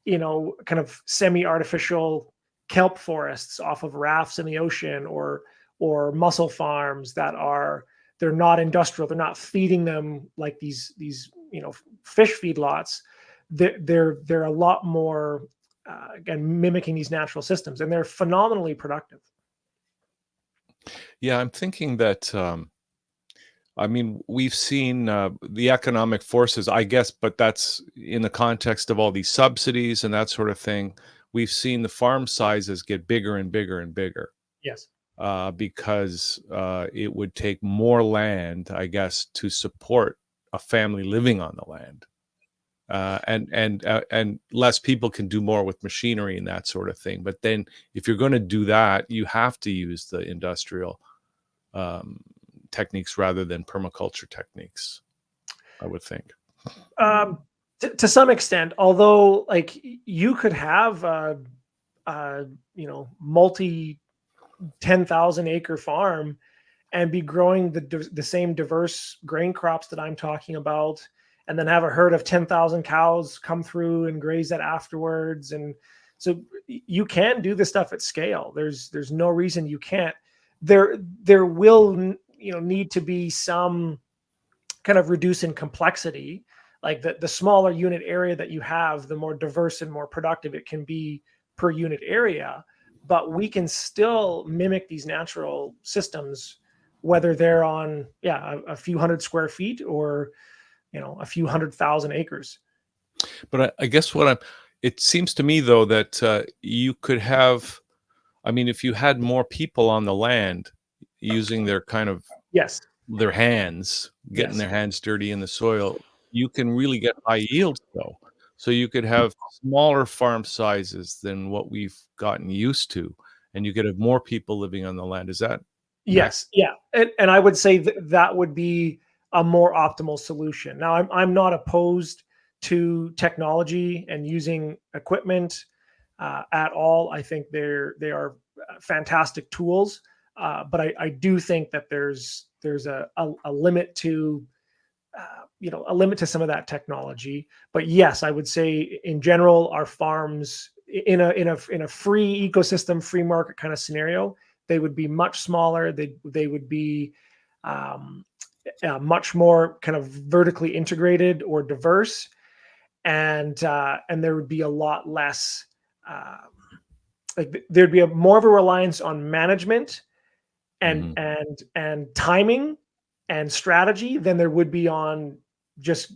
kind of semi-artificial kelp forests off of rafts in the ocean, or mussel farms they're not industrial. They're not feeding them like these fish feedlots. They're a lot more again mimicking these natural systems, and they're phenomenally productive. Yeah, I'm thinking that we've seen the economic forces, I guess, but that's in the context of all these subsidies and that sort of thing. We've seen the farm sizes get bigger and bigger and bigger. Yes. Because it would take more land, I guess, to support a family living on the land. And less people can do more with machinery and that sort of thing. But then if you're going to do that, you have to use the industrial techniques rather than permaculture techniques, I would think. To some extent, although like you could have multi 10,000 acre farm and be growing the same diverse grain crops that I'm talking about, and then have a herd of 10,000 cows come through and graze that afterwards. And so you can do this stuff at scale. There's no reason you can't. There will need to be some kind of reduce in complexity like the smaller unit area that you have, the more diverse and more productive it can be per unit area. But we can still mimic these natural systems, whether they're on a few hundred square feet or a few 100,000 acres. But I guess it seems to me though that you could have, I mean, if you had more people on the land using their kind of Yes. their hands, getting Yes. their hands dirty in the soil, you can really get high yields though. So you could have smaller farm sizes than what we've gotten used to, and you could have more people living on the land. Is that Yes. Yeah. And I would say that would be a more optimal solution. Now, I'm not opposed to technology and using equipment at all. I think they are fantastic tools, but I do think that there's a limit to a limit to some of that technology. But yes, I would say in general, our farms in a free ecosystem, free market kind of scenario, they would be much smaller. They would be much more kind of vertically integrated or diverse, and there would be a lot less like there'd be more of a reliance on management and timing and strategy than there would be on just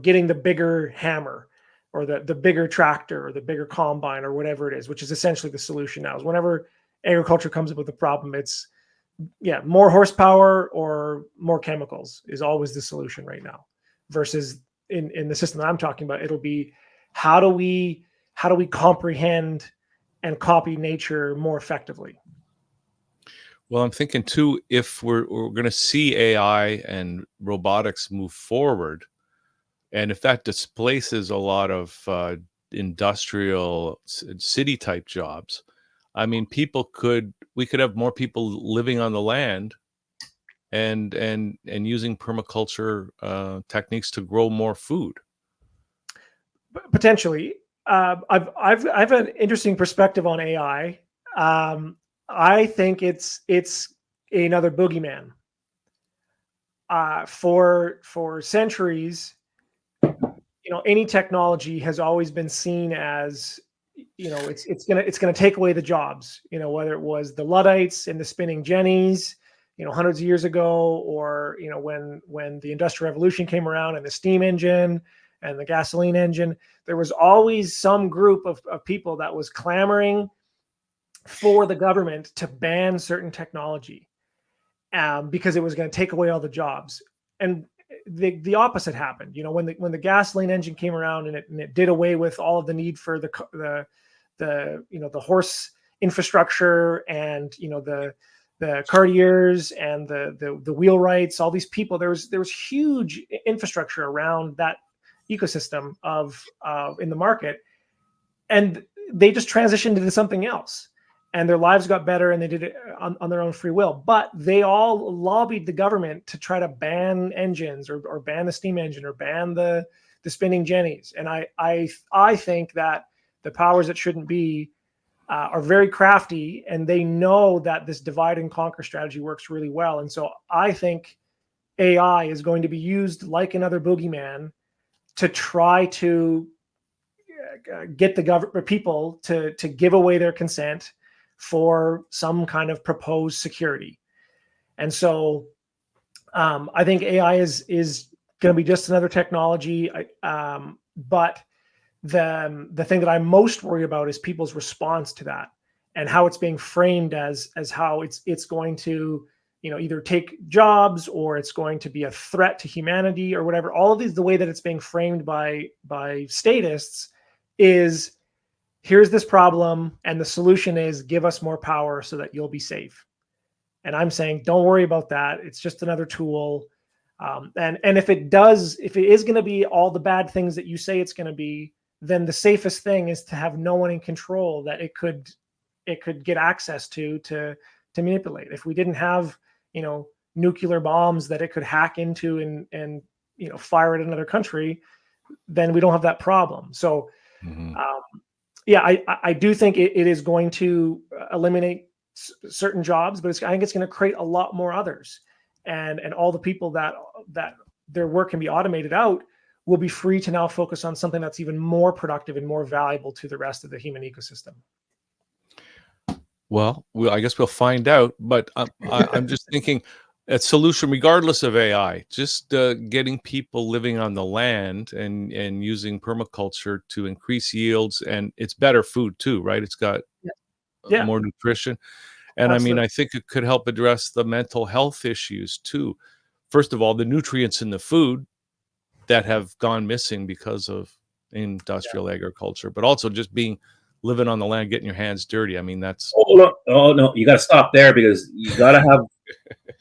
getting the bigger hammer or the bigger tractor or the bigger combine or whatever it is, which is essentially the solution now. Is whenever agriculture comes up with a problem, it's more horsepower or more chemicals is always the solution right now. Versus in the system that I'm talking about, it'll be how do we comprehend and copy nature more effectively. Well, I'm thinking too, if we're going to see AI and robotics move forward, and if that displaces a lot of industrial city type jobs, I mean, we could have more people living on the land and using permaculture techniques to grow more food. Potentially, I've an interesting perspective on AI. I think it's another boogeyman. For centuries, any technology has always been seen as, it's gonna take away the jobs. Whether it was the Luddites and the spinning jennies, hundreds of years ago, or when the Industrial Revolution came around and the steam engine and the gasoline engine, there was always some group of people that was clamoring for the government to ban certain technology because it was going to take away all the jobs. And the opposite happened. When the gasoline engine came around and it did away with all of the need for the horse infrastructure and the cartiers and the wheelwrights, all these people, there was huge infrastructure around that ecosystem of in the market, and they just transitioned into something else, and their lives got better, and they did it on their own free will. But they all lobbied the government to try to ban engines or ban the steam engine or ban the spinning jennies. And I think that the powers that shouldn't be are very crafty, and they know that this divide and conquer strategy works really well. And so I think AI is going to be used like another boogeyman to try to get the government people to give away their consent for some kind of proposed security. And so I think AI is going to be just another technology. But the thing that I'm most worried about is people's response to that and how it's being framed as how it's going to either take jobs or it's going to be a threat to humanity or whatever. All of these, the way that it's being framed by statists is, here's this problem and the solution is give us more power so that you'll be safe. And I'm saying, don't worry about that. It's just another tool. And if it is going to be all the bad things that you say it's going to be, then the safest thing is to have no one in control that it could get access to manipulate. If we didn't have nuclear bombs that it could hack into and fire at another country, then we don't have that problem. So I do think it is going to eliminate certain jobs, but I think it's going to create a lot more others, and all the people that their work can be automated out will be free to now focus on something that's even more productive and more valuable to the rest of the human ecosystem. Well, I guess we'll find out. But I'm just thinking a solution, regardless of AI, just getting people living on the land and using permaculture to increase yields, and it's better food too, right? It's got Yeah, more nutrition, and I mean, absolutely. I think it could help address the mental health issues too. First of all, the nutrients in the food that have gone missing because of industrial agriculture, but also just living on the land, getting your hands dirty. I mean, that's Oh no, you got to stop there, because you got to have.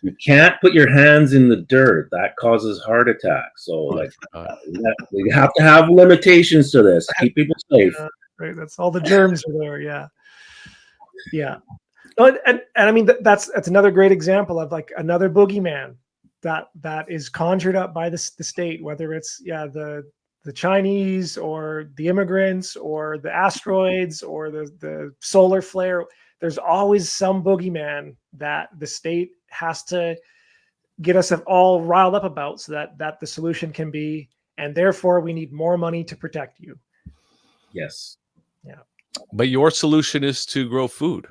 You can't put your hands in the dirt. That causes heart attacks. So, like, we have to have limitations to this. Keep people safe. Right. That's all the germs are there. Yeah. Yeah. Oh, and I mean, that's another great example of like another boogeyman that is conjured up by the state, whether it's the Chinese or the immigrants or the asteroids or the solar flare. There's always some boogeyman that the state has to get us all riled up about, so that the solution can be, and therefore we need more money to protect you. Yes. Yeah. But your solution is to grow food.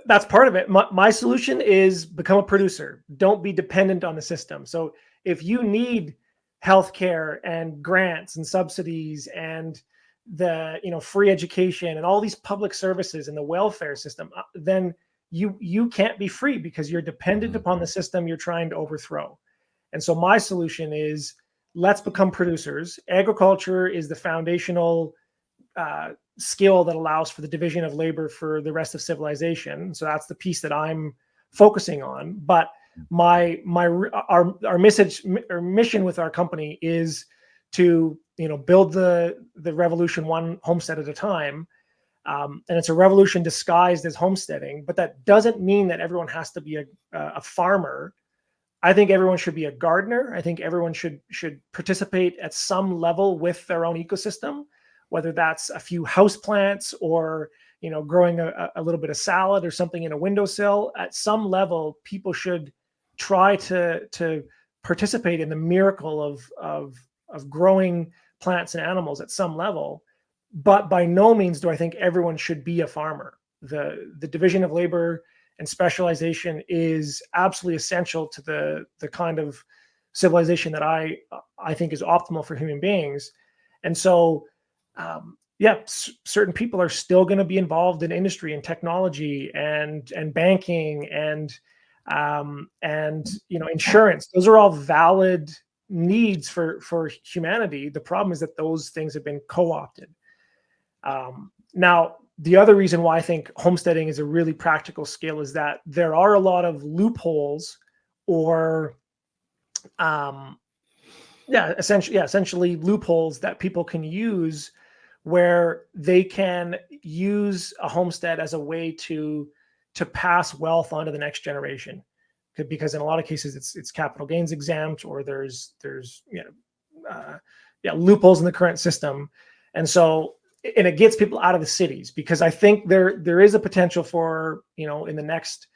That's part of it. My solution is become a producer. Don't be dependent on the system. So if you need healthcare and grants and subsidies and the free education and all these public services and the welfare system, then you can't be free, because you're dependent upon the system you're trying to overthrow. And so my solution is, let's become producers. Agriculture is the foundational skill that allows for the division of labor for the rest of civilization. So that's the piece that I'm focusing on. But our message or mission with our company is to build the revolution one homestead at a time. And it's a revolution disguised as homesteading, but that doesn't mean that everyone has to be a farmer. I think everyone should be a gardener. I think everyone should participate at some level with their own ecosystem, whether that's a few houseplants or growing a little bit of salad or something in a windowsill. At some level, people should try to participate in the miracle of growing plants and animals at some level. But by no means do I think everyone should be a farmer. The division of labor and specialization is absolutely essential to the kind of civilization that I think is optimal for human beings. And so, certain people are still going to be involved in industry and technology and banking and insurance. Those are all valid needs for humanity. The problem is that those things have been co-opted. Now, the other reason why I think homesteading is a really practical skill is that there are a lot of loopholes or essentially loopholes that people can use, where they can use a homestead as a way to pass wealth on to the next generation. Because in a lot of cases it's capital gains exempt, or there's loopholes in the current system. And it gets people out of the cities, because I think there is a potential for, in the next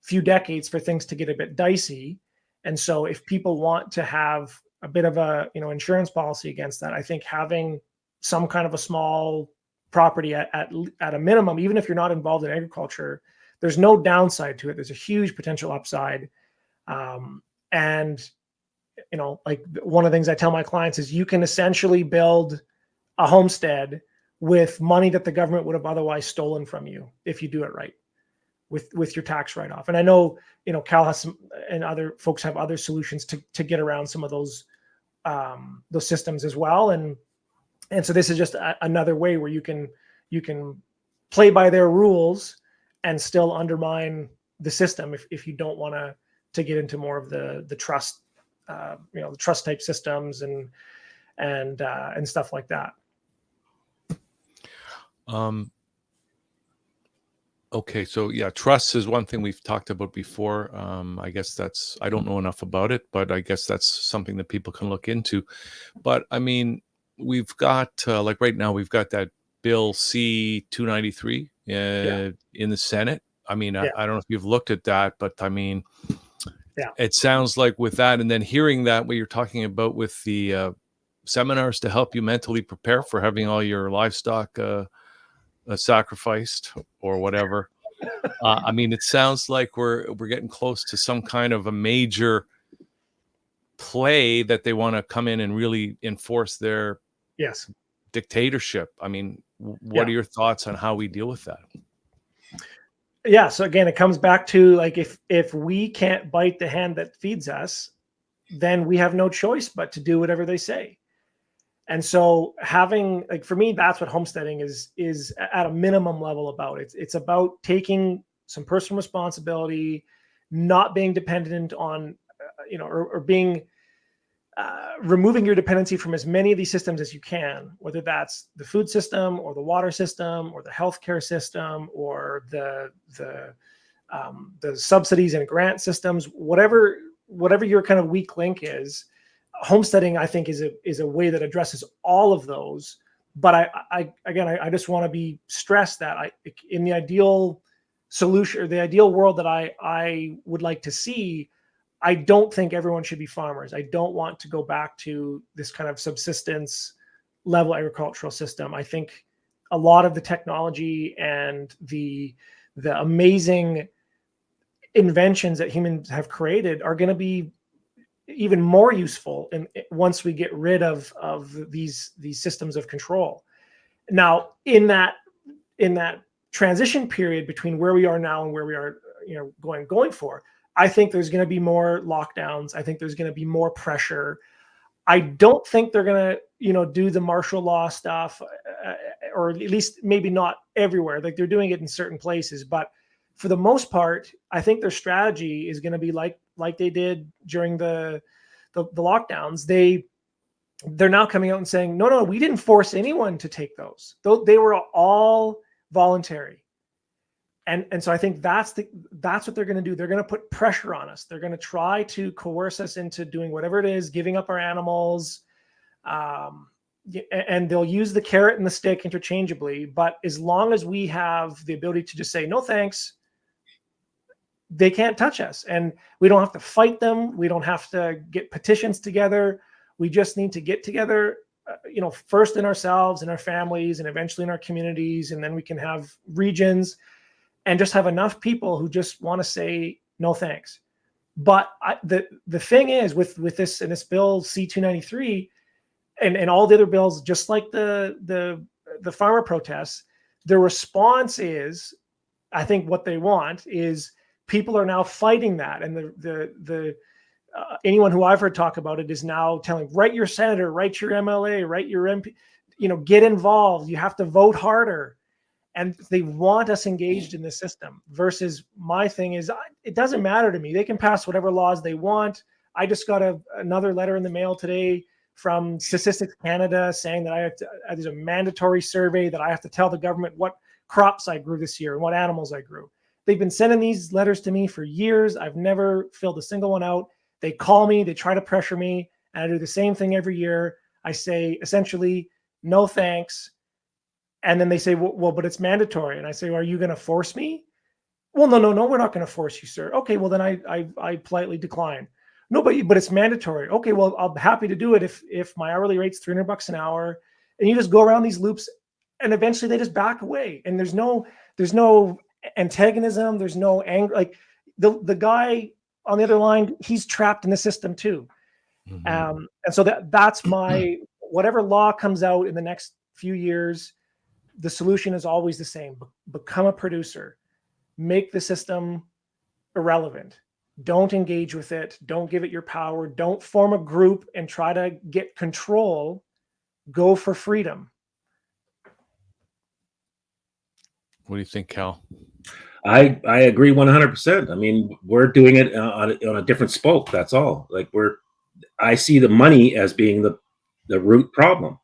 few decades, for things to get a bit dicey. And so if people want to have a bit of a, insurance policy against that, I think having some kind of a small property at a minimum, even if you're not involved in agriculture, there's no downside to it. There's a huge potential upside. And like one of the things I tell my clients is, you can essentially build a homestead with money that the government would have otherwise stolen from you if you do it right with your tax write-off. And I know, Cal has some, and other folks have other solutions to get around some of those systems as well. And so this is just another way where you can play by their rules and still undermine the system if you don't want to get into more of the trust, the trust type systems and stuff like that. Okay, so trust is one thing we've talked about before. I guess I don't know enough about it, but I guess that's something that people can look into. But I mean, we've got like right now we've got that Bill C-293 in the Senate. I mean, I don't know if you've looked at that, but I mean, it sounds like with that, and then hearing that what you're talking about with the seminars to help you mentally prepare for having all your livestock sacrificed or whatever. I mean, it sounds like we're getting close to some kind of a major play that they want to come in and really enforce their Yes. dictatorship. I mean, what are your thoughts on how we deal with that? Yeah. So again, it comes back to like, if we can't bite the hand that feeds us, then we have no choice but to do whatever they say. And so having, like, for me, that's what homesteading is at a minimum level about. It's about taking some personal responsibility, not being dependent on, or being, removing your dependency from as many of these systems as you can, whether that's the food system or the water system or the healthcare system or the subsidies and grant systems, whatever your kind of weak link is. Homesteading, I think, is a way that addresses all of those. But I just want to be stressed that in the ideal solution, or the ideal world that I would like to see, I don't think everyone should be farmers. I don't want to go back to this kind of subsistence level agricultural system. I think a lot of the technology and the amazing inventions that humans have created are going to be even more useful once we get rid of these systems of control. Now, in that transition period between where we are now and where we are, going for, I think there's going to be more lockdowns. I think there's going to be more pressure. I don't think they're going to, do the martial law stuff, or at least maybe not everywhere. Like, they're doing it in certain places, but for the most part, I think their strategy is going to be like they did during the lockdowns. They're now coming out and saying, no, we didn't force anyone to take those. They were all voluntary. And so I think that's what they're going to do. They're going to put pressure on us. They're going to try to coerce us into doing whatever it is, giving up our animals. And they'll use the carrot and the stick interchangeably. But as long as we have the ability to just say, no, thanks, they can't touch us. And we don't have to fight them. We don't have to get petitions together. We just need to get together, first in ourselves, in our families, and eventually in our communities. And then we can have regions and just have enough people who just want to say, no, thanks. But the thing is with this, and this bill C-293 and all the other bills, just like the farmer protests, the response is, I think what they want is, people are now fighting that, and the anyone who I've heard talk about it is now telling, write your senator, write your MLA, write your MP, get involved. You have to vote harder, and they want us engaged in the system. Versus my thing is, it doesn't matter to me. They can pass whatever laws they want. I just got another letter in the mail today from Statistics Canada saying that there's a mandatory survey that I have to tell the government what crops I grew this year and what animals I grew. They've been sending these letters to me for years. I've never filled a single one out. They call me, they try to pressure me, and I do the same thing every year. I say, essentially, no thanks. And then they say, well, but it's mandatory. And I say, well, are you going to force me? Well, no, we're not going to force you, sir. Okay, well, then I politely decline. No, but it's mandatory. Okay, well, I'll be happy to do it if my hourly rate's $300 an hour. And you just go around these loops, and eventually they just back away. And there's no antagonism, there's no anger. Like the guy on the other line, he's trapped in the system too. Mm-hmm. And so that's my, whatever law comes out in the next few years, the solution is always the same. Become a producer, make the system irrelevant. Don't engage with it. Don't give it your power. Don't form a group and try to get control. Go for freedom. What do you think, Cal? I agree 100%. I mean, we're doing it on a different spoke. That's all. Like I see the money as being the root problem.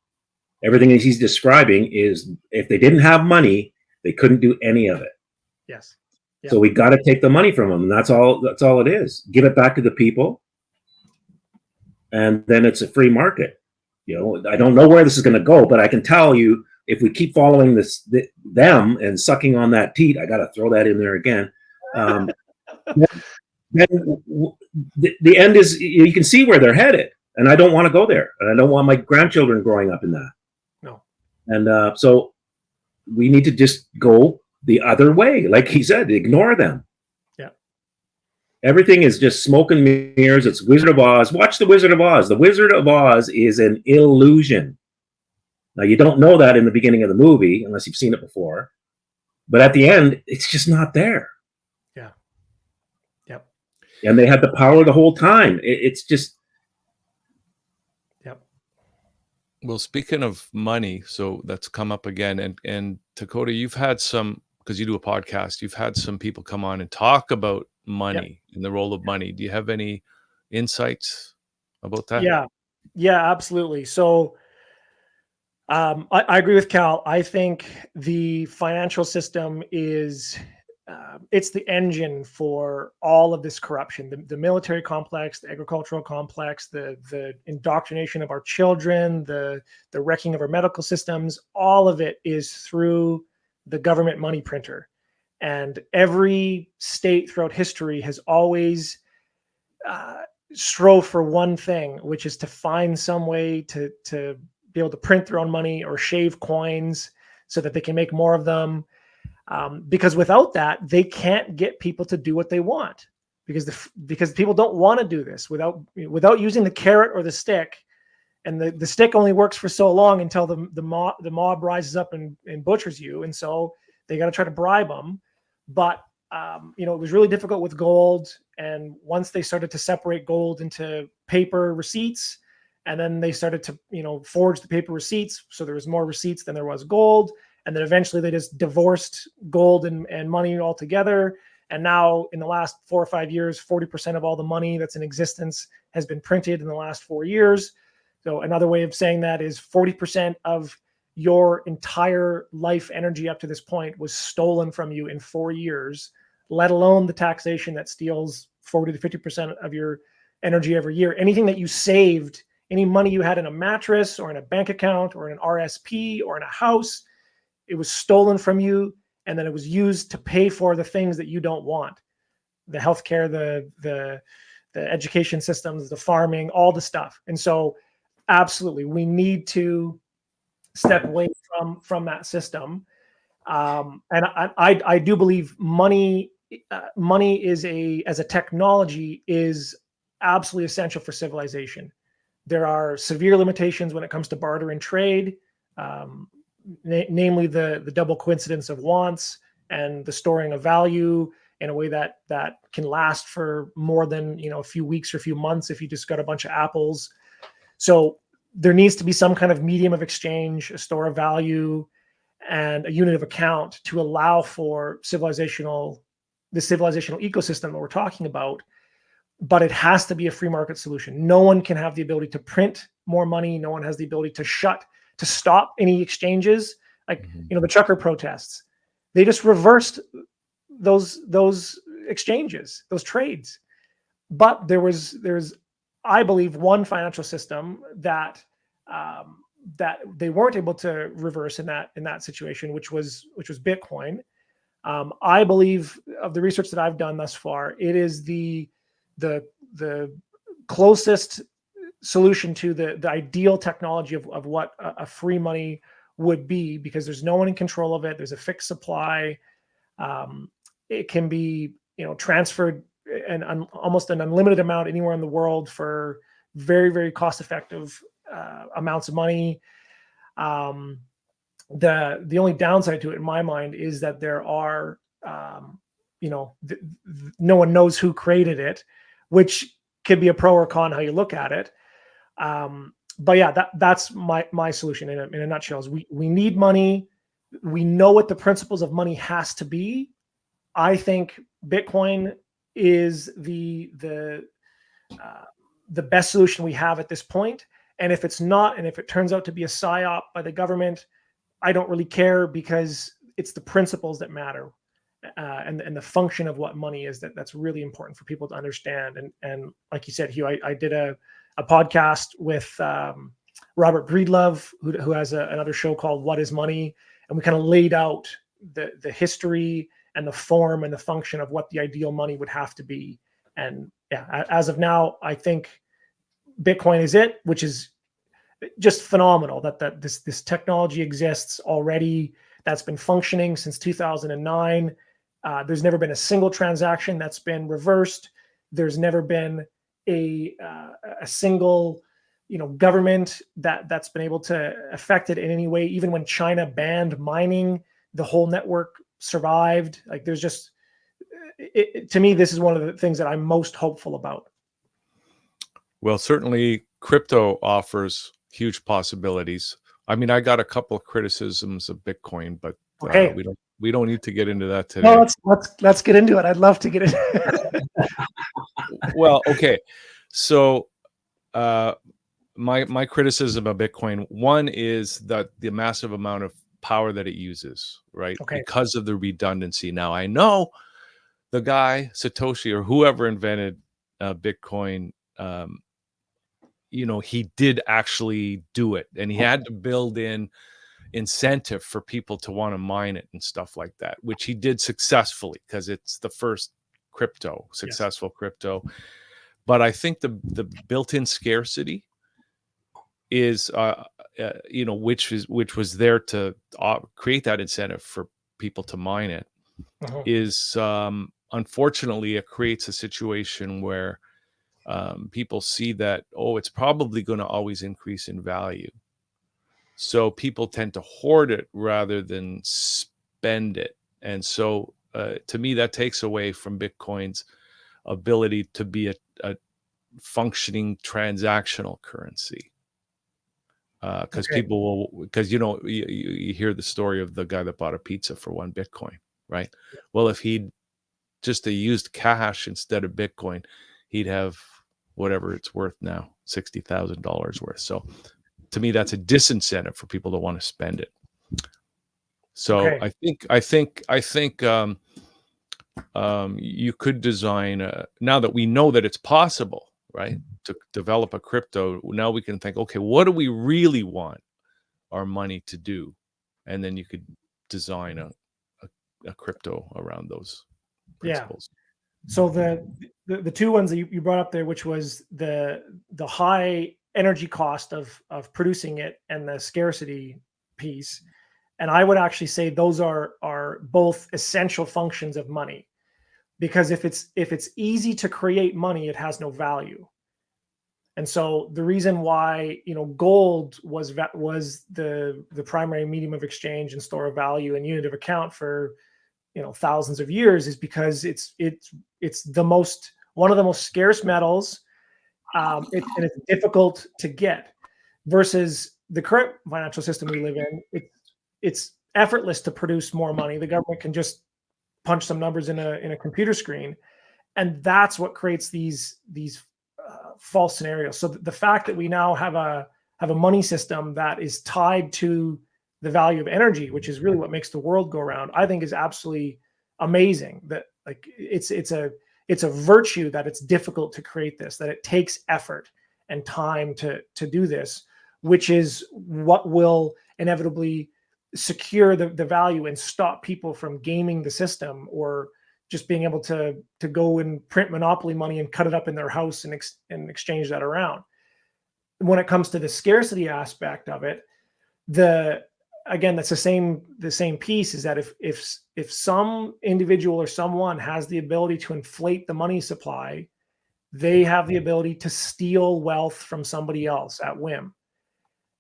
Everything that he's describing is, if they didn't have money, they couldn't do any of it. Yes. Yeah. So we got to take the money from them. And that's all it is. Give it back to the people. And then it's a free market. I don't know where this is going to go, but I can tell you, if we keep following them and sucking on that teat, I got to throw that in there again. Then the end is, you can see where they're headed. and I don't want to go there, and I don't want my grandchildren growing up in that. No. And so we need to just go the other way. Like he said, ignore them. Yeah. Everything is just smoke and mirrors. It's Wizard of Oz. Watch the Wizard of Oz. The Wizard of Oz is an illusion. Now, you don't know that in the beginning of the movie unless you've seen it before. But at the end, it's just not there. Yeah. Yep. And they had the power the whole time. It's just. Yep. Well, speaking of money, so that's come up again. And Takota, you've had some, because you do a podcast, you've had some people come on and talk about money and the role of money. Do you have any insights about that? Yeah, absolutely. So I agree with Cal. I think the financial system is it's the engine for all of this corruption. The military complex, the agricultural complex, the indoctrination of our children, the wrecking of our medical systems, all of it is through the government money printer. And every state throughout history has always strove for one thing, which is to find some way to be able to print their own money or shave coins so that they can make more of them. Because without that, they can't get people to do what they want, because people don't want to do this without using the carrot or the stick. And the stick only works for so long until the mob rises up and butchers you. And so they got to try to bribe them. But it was really difficult with gold. And once they started to separate gold into paper receipts, and then they started to, forge the paper receipts. So there was more receipts than there was gold. And then eventually they just divorced gold and money altogether. And now in the last 4 or 5 years, 40% of all the money that's in existence has been printed in the last 4 years. So another way of saying that is 40% of your entire life energy up to this point was stolen from you in 4 years, let alone the taxation that steals 40 to 50% of your energy every year. Anything that you saved, any money you had in a mattress or in a bank account or in an RSP or in a house, it was stolen from you, and then it was used to pay for the things that you don't want. The healthcare, the education systems, the farming, all the stuff. And so absolutely, we need to step away from that system. And I do believe money is as a technology is absolutely essential for civilization. There are severe limitations when it comes to barter and trade, namely the double coincidence of wants and the storing of value in a way that can last for more than a few weeks or a few months if you just got a bunch of apples. So there needs to be some kind of medium of exchange, a store of value, and a unit of account to allow for the civilizational ecosystem that we're talking about. But it has to be a free market solution. No one can have the ability to print more money. No one has the ability to stop any exchanges. Like, the trucker protests, they just reversed those exchanges, those trades. But there's, I believe, one financial system that they weren't able to reverse in that situation, which was Bitcoin. I believe, of the research that I've done thus far, it is the closest solution to the ideal technology of what a free money would be, because there's no one in control of it. There's a fixed supply. It can be transferred almost an unlimited amount anywhere in the world for very, very cost effective amounts of money. The only downside to it in my mind is that there are no one knows who created it, which could be a pro or con how you look at it. But yeah, that's my solution in a nutshell. Is we need money. We know what the principles of money has to be. I think Bitcoin is the best solution we have at this point. And if it's not, and if it turns out to be a psyop by the government, I don't really care, because it's the principles that matter. And the function of what money is that's really important for people to understand. And like you said, Hugh, I did a podcast with Robert Breedlove, who has another show called What is Money? And we kind of laid out the history and the form and the function of what the ideal money would have to be. And yeah, as of now, I think Bitcoin is it, which is just phenomenal that this technology exists already, that's been functioning since 2009. There's never been a single transaction that's been reversed. There's never been a single, government that's been able to affect it in any way. Even when China banned mining, the whole network survived. Like, there's just, to me, this is one of the things that I'm most hopeful about. Well, certainly crypto offers huge possibilities. I mean, I got a couple of criticisms of Bitcoin, but Okay. we don't need to get into that today. No, let's get into it. I'd love to get into Well, okay. So my criticism of Bitcoin, one is that the massive amount of power that it uses, right? Okay. Because of the redundancy. Now, I know the guy, Satoshi, or whoever invented Bitcoin, he did actually do it, and he had to build in incentive for people to want to mine it and stuff like that, which he did successfully because it's the first successful crypto. But I think the built-in scarcity is, which was there to create that incentive for people to mine it, is unfortunately it creates a situation where people see that, it's probably going to always increase in value. So people tend to hoard it rather than spend it. And so to me, that takes away from Bitcoin's ability to be a functioning transactional currency. Because people will, because, you hear the story of the guy that bought a pizza for $1 Bitcoin, right? Well, if he'd just used cash instead of Bitcoin, he'd have whatever it's worth now, $60,000 worth. So to me, that's a disincentive for people to want to spend it. So I think you could design now that we know that it's possible, right, to develop a crypto. Now we can think, okay, what do we really want our money to do? And then you could design a crypto around those principles. So the two ones that you brought up there, which was the high energy cost of producing it and the scarcity piece, and I would actually say those are both essential functions of money, because if it's easy to create money, it has no value. And so the reason why gold was the primary medium of exchange and store of value and unit of account for thousands of years is because it's one of the most scarce metals, and it's difficult to get, versus the current financial system we live in. It's effortless to produce more money. The government can just punch some numbers in a computer screen, and that's what creates these false scenarios. So the fact that we now have a money system that is tied to the value of energy, which is really what makes the world go around, I think is absolutely amazing. That, like, it's a virtue that it's difficult to create this, that it takes effort and time to do this, which is what will inevitably secure the value and stop people from gaming the system, or just being able to go and print monopoly money and cut it up in their house and exchange that around. When it comes to the scarcity aspect of it, again, that's the same piece, is that if some individual or someone has the ability to inflate the money supply, they have the ability to steal wealth from somebody else at whim.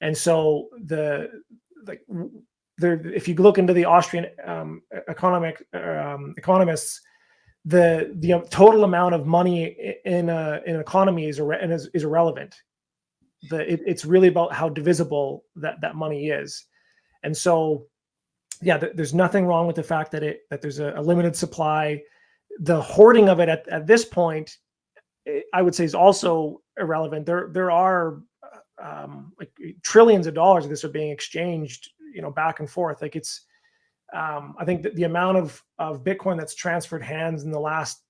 And so if you look into the Austrian economists, the total amount of money in an economy is irrelevant. It's really about how divisible that money is. And so, there's nothing wrong with the fact that there's a limited supply. The hoarding of it at this point, I would say, is also irrelevant. There are like trillions of dollars of this are being exchanged, back and forth. Like, it's I think that the amount of Bitcoin that's transferred hands in the last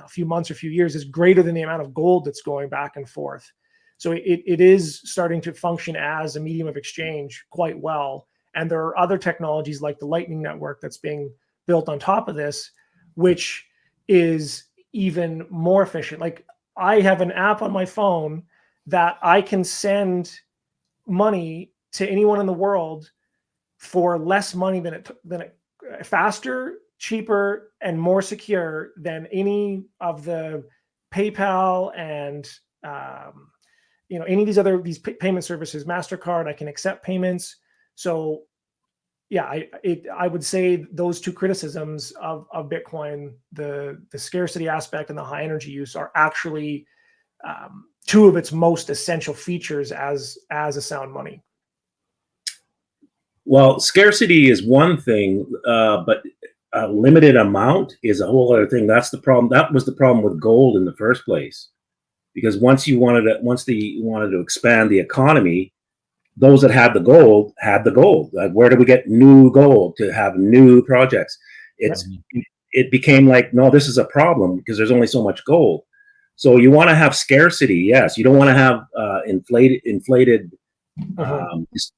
few months or few years is greater than the amount of gold that's going back and forth. So it is starting to function as a medium of exchange quite well. And there are other technologies like the Lightning Network that's being built on top of this, which is even more efficient. Like, I have an app on my phone that I can send money to anyone in the world for less money than it faster, cheaper, and more secure than any of the PayPal and any of these payment services. MasterCard, I can accept payments. So yeah, I would say those two criticisms of Bitcoin, the scarcity aspect and the high energy use, are actually two of its most essential features as a sound money. Well, scarcity is one thing, but a limited amount is a whole other thing. That's the problem. That was the problem with gold in the first place, because once they wanted to expand the economy, those that had the gold had the gold. Like, where do we get new gold to have new projects? It became like, no, this is a problem because there's only so much gold. So you want to have scarcity, yes. You don't want to have inflated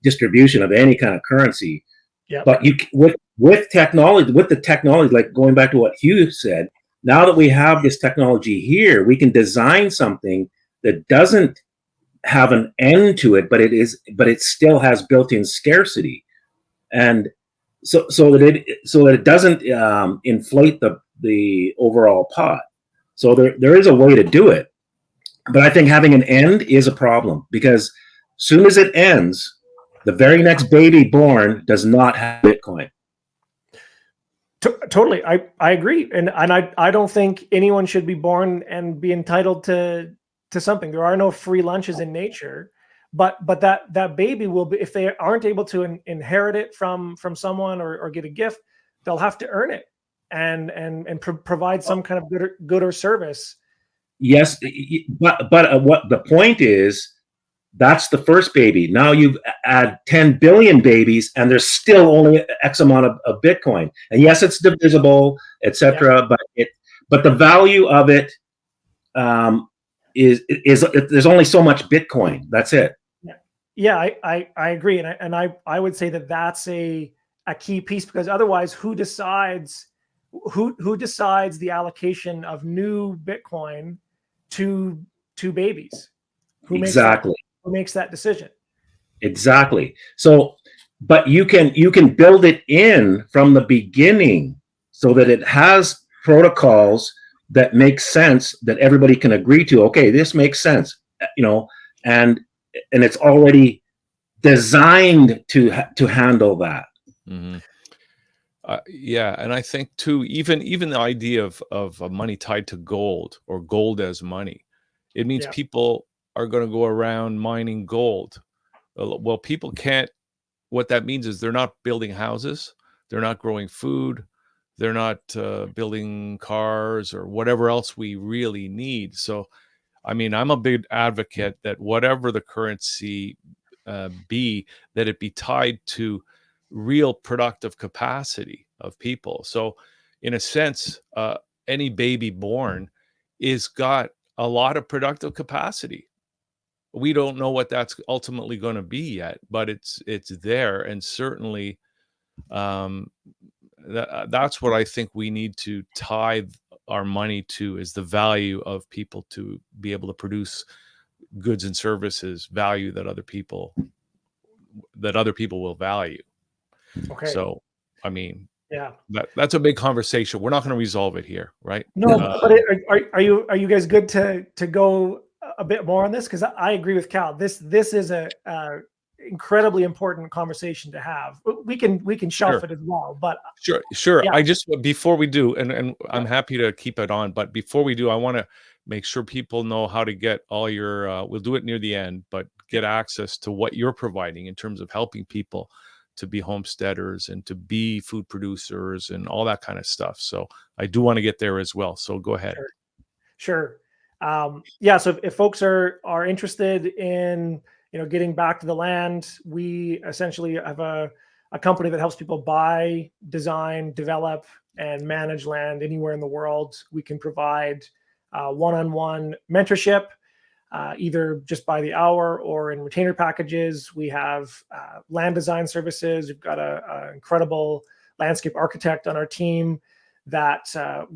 distribution of any kind of currency. Yep. But with technology, like going back to what Hugh said, now that we have this technology here, we can design something that doesn't have an end to it, but it still has built-in scarcity, and so that it doesn't inflate the overall pot. So there is a way to do it, but I think having an end is a problem, because soon as it ends, the very next baby born does not have Bitcoin. Totally, I agree, and I don't think anyone should be born and be entitled to something. There are no free lunches in nature, but that baby will be, if they aren't able to inherit it from someone or get a gift, they'll have to earn it and provide some kind of good or service. Yes, but what the point is, that's the first baby. Now you've add 10 billion babies, and there's still only X amount of Bitcoin. And yes, it's divisible, etc. Yeah. But the value of it is there's only so much Bitcoin. That's it. Yeah, I agree, and I would say that's a key piece, because otherwise, who decides the allocation of new Bitcoin to babies? Who makes that decision? Exactly. So, but you can build it in from the beginning so that it has protocols that make sense, that everybody can agree to. Okay, this makes sense, and it's already designed to handle that. Mm-hmm. Yeah, and I think too, even the idea of money tied to gold, or gold as money, it means people are going to go around mining gold. Well, people can't. What that means is they're not building houses, they're not growing food, they're not building cars or whatever else we really need. So, I mean, I'm a big advocate that whatever the currency be, that it be tied to real productive capacity of people. So, in a sense, any baby born is got a lot of productive capacity. We don't know what that's ultimately going to be yet, but it's there, and certainly that's what I think we need to tie our money to, is the value of people to be able to produce goods and services, value that other people will value. Okay. So, I mean, yeah, that's a big conversation. We're not going to resolve it here, right? No, but are you guys good to go a bit more on this? Because I agree with Cal. This is a incredibly important conversation to have. We can shelf it as well, but sure. Yeah. I just, before we do, and I'm happy to keep it on, but before we do, I want to make sure people know how to get all your. We'll do it near the end, but get access to what you're providing in terms of helping people to be homesteaders and to be food producers and all that kind of stuff. So I do want to get there as well. So go ahead. Sure. So if folks are interested in getting back to the land, we essentially have a company that helps people buy, design, develop, and manage land anywhere in the world. We can provide one-on-one mentorship, either just by the hour or in retainer packages. We have land design services. We've got an incredible landscape architect on our team that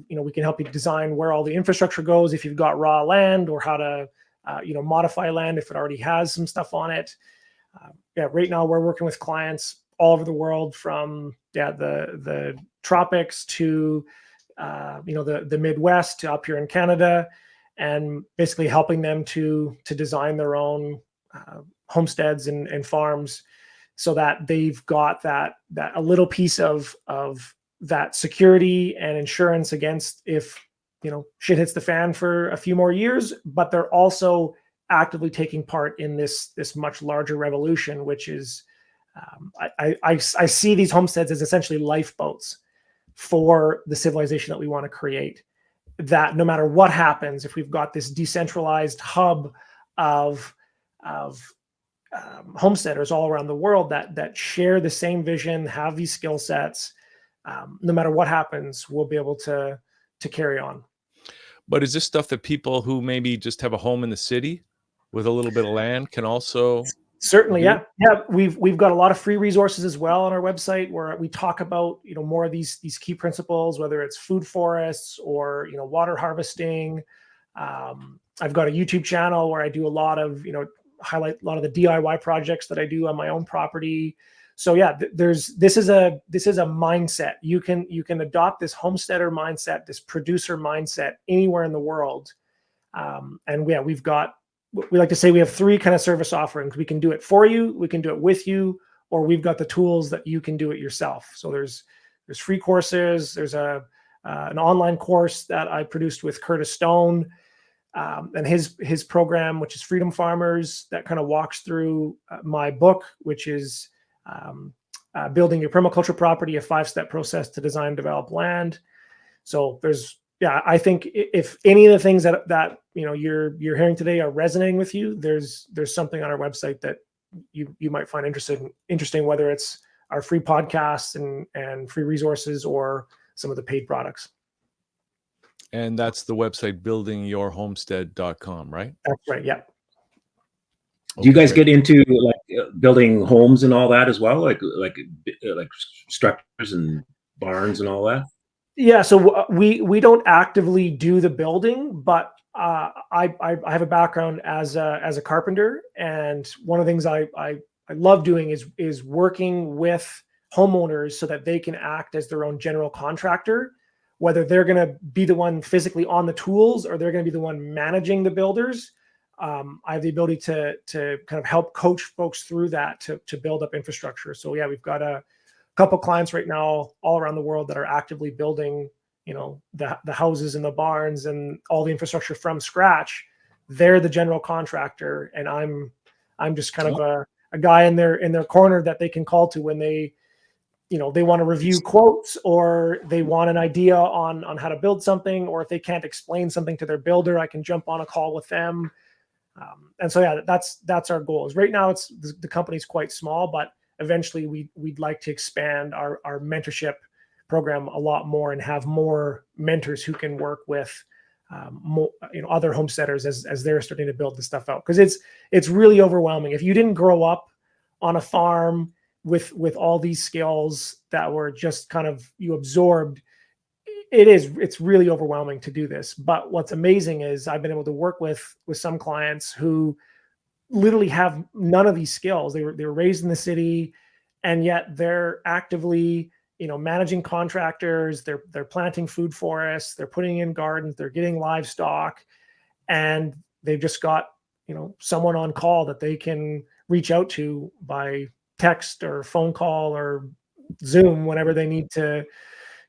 we can help you design where all the infrastructure goes if you've got raw land, or how to modify land if it already has some stuff on it. Right now we're working with clients all over the world, from the tropics to the Midwest to up here in Canada, and basically helping them to design their own homesteads and farms, so that they've got that a little piece of that security and insurance against if shit hits the fan for a few more years. But they're also actively taking part in this much larger revolution, which is I see these homesteads as essentially lifeboats for the civilization that we want to create. That no matter what happens, if we've got this decentralized hub of homesteaders all around the world that share the same vision, have these skill sets, no matter what happens, we'll be able to carry on. But is this stuff that people who maybe just have a home in the city with a little bit of land can also? Certainly, yeah. We've got a lot of free resources as well on our website, where we talk about more of these key principles, whether it's food forests or water harvesting. I've got a YouTube channel where I do a lot of highlight a lot of the DIY projects that I do on my own property. So yeah, this is a mindset. You can adopt this homesteader mindset, this producer mindset anywhere in the world. And yeah, we like to say we have three kind of service offerings. We can do it for you, we can do it with you, or we've got the tools that you can do it yourself. So there's free courses. There's an online course that I produced with Curtis Stone, and his program, which is Freedom Farmers, that kind of walks through my book, which is Building Your Permaculture Property, a 5-step process to design and develop land. So I think if any of the things that you're hearing today are resonating with you, there's something on our website that you might find interesting, whether it's our free podcasts and free resources or some of the paid products. And that's the website, buildingyourhomestead.com, right? That's right. Yeah. Do you guys get into building homes and all that as well, like structures and barns and all that? Yeah, so we don't actively do the building, but I have a background as a carpenter, and one of the things I love doing is working with homeowners so that they can act as their own general contractor, whether they're going to be the one physically on the tools or they're going to be the one managing the builders. I have the ability to kind of help coach folks through that to build up infrastructure. So yeah, we've got a couple clients right now all around the world that are actively building, the houses and the barns and all the infrastructure from scratch. They're the general contractor, and I'm just kind of a guy in their corner that they can call to when they want to review quotes, or they want an idea on how to build something, or if they can't explain something to their builder, I can jump on a call with them. And so yeah, that's our goal. Is right now the company's quite small, but eventually we'd like to expand our mentorship program a lot more and have more mentors who can work with more, other homesteaders as they're starting to build this stuff out. Because it's really overwhelming. If you didn't grow up on a farm with all these skills that were just kind of you absorbed, it's really overwhelming to do this. But what's amazing is I've been able to work with some clients who literally have none of these skills. They were raised in the city, and yet they're actively managing contractors. They're planting food forests. They're putting in gardens. They're getting livestock, and they've just got someone on call that they can reach out to by text or phone call or Zoom whenever they need to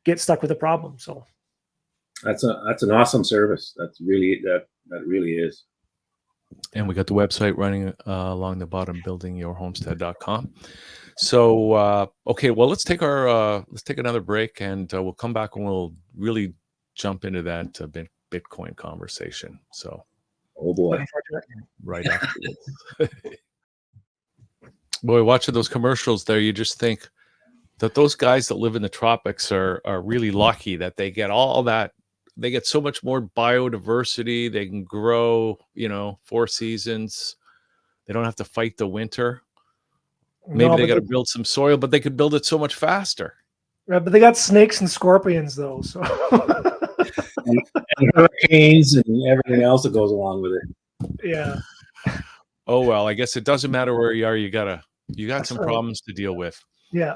get stuck with a problem. So that's an awesome service. That really is. And we got the website running along the bottom, buildingyourhomestead.com. So okay, well, let's take another break, and we'll come back and we'll really jump into that Bitcoin conversation. So, oh boy, right after this. Boy, watching those commercials there, you just think that those guys that live in the tropics are really lucky that they get all that. They get so much more biodiversity. They can grow, 4 seasons. They don't have to fight the winter. Maybe they got to build some soil, but they could build it so much faster. Right, but they got snakes and scorpions, though. So and hurricanes and everything else that goes along with it. Yeah. Oh well, I guess it doesn't matter where you are. You got That's some right. problems to deal with. Yeah.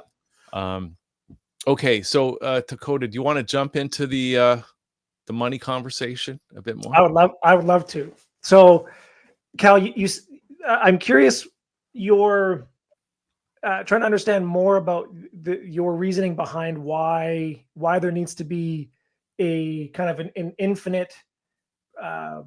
Okay, so Takota, do you want to jump into the money conversation a bit more? I would love to. So, Cal, I'm curious. You're trying to understand more about your reasoning behind why there needs to be a kind of an infinite uh,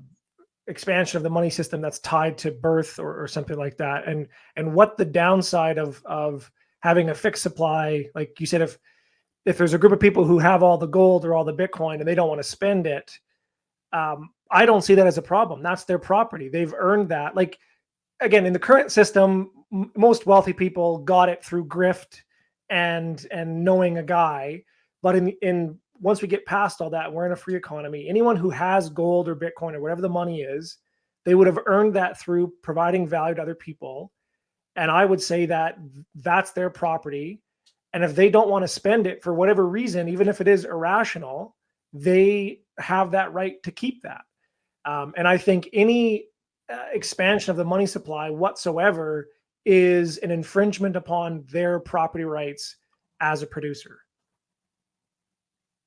expansion of the money system that's tied to birth or something like that, and what the downside of having a fixed supply, like you said, if there's a group of people who have all the gold or all the Bitcoin and they don't want to spend it, I don't see that as a problem. That's their property. They've earned that. Like, again, in the current system, most wealthy people got it through grift and knowing a guy. But in once we get past all that, we're in a free economy. Anyone who has gold or Bitcoin or whatever the money is, they would have earned that through providing value to other people. And I would say that that's their property. And if they don't want to spend it for whatever reason, even if it is irrational, they have that right to keep that. And I think any expansion of the money supply whatsoever is an infringement upon their property rights as a producer.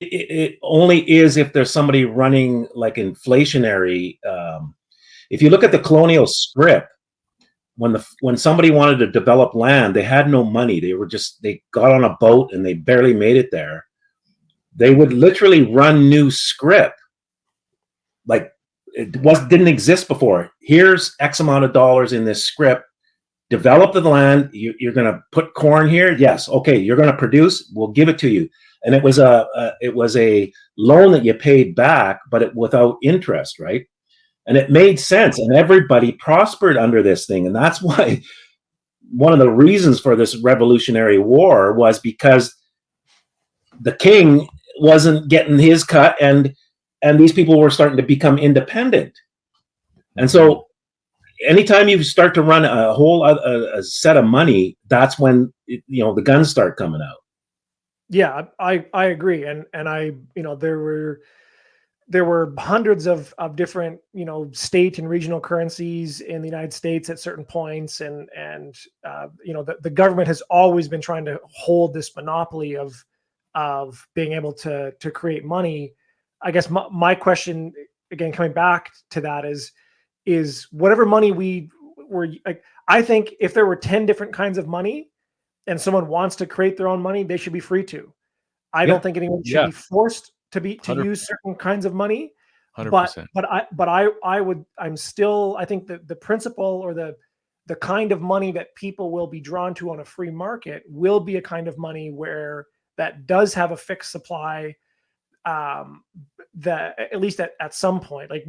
It only is if there's somebody running like inflationary. If you look at the colonial script, when somebody wanted to develop land, they had no money. They got on a boat and they barely made it there. They would literally run new script, like didn't exist before. Here's X amount of dollars in this script. Develop the land. You're going to put corn here. Yes, okay. You're going to produce. We'll give it to you. And it was a loan that you paid back, but without interest, right? And it made sense, and everybody prospered under this thing. And that's why one of the reasons for this Revolutionary War was because the king wasn't getting his cut, and these people were starting to become independent. And so anytime you start to run a whole a set of money, that's when the guns start coming out. Yeah, I agree, and I there were hundreds of different state and regional currencies in the United States at certain points, and the government has always been trying to hold this monopoly of being able to create money. I guess my question, again, coming back to that, is whatever money we were like, I think if there were 10 different kinds of money and someone wants to create their own money, they should be free to. I don't think anyone should be forced to use certain kinds of money. 100%. I think that the principle or the kind of money that people will be drawn to on a free market will be a kind of money where that does have a fixed supply, that at least at some point, like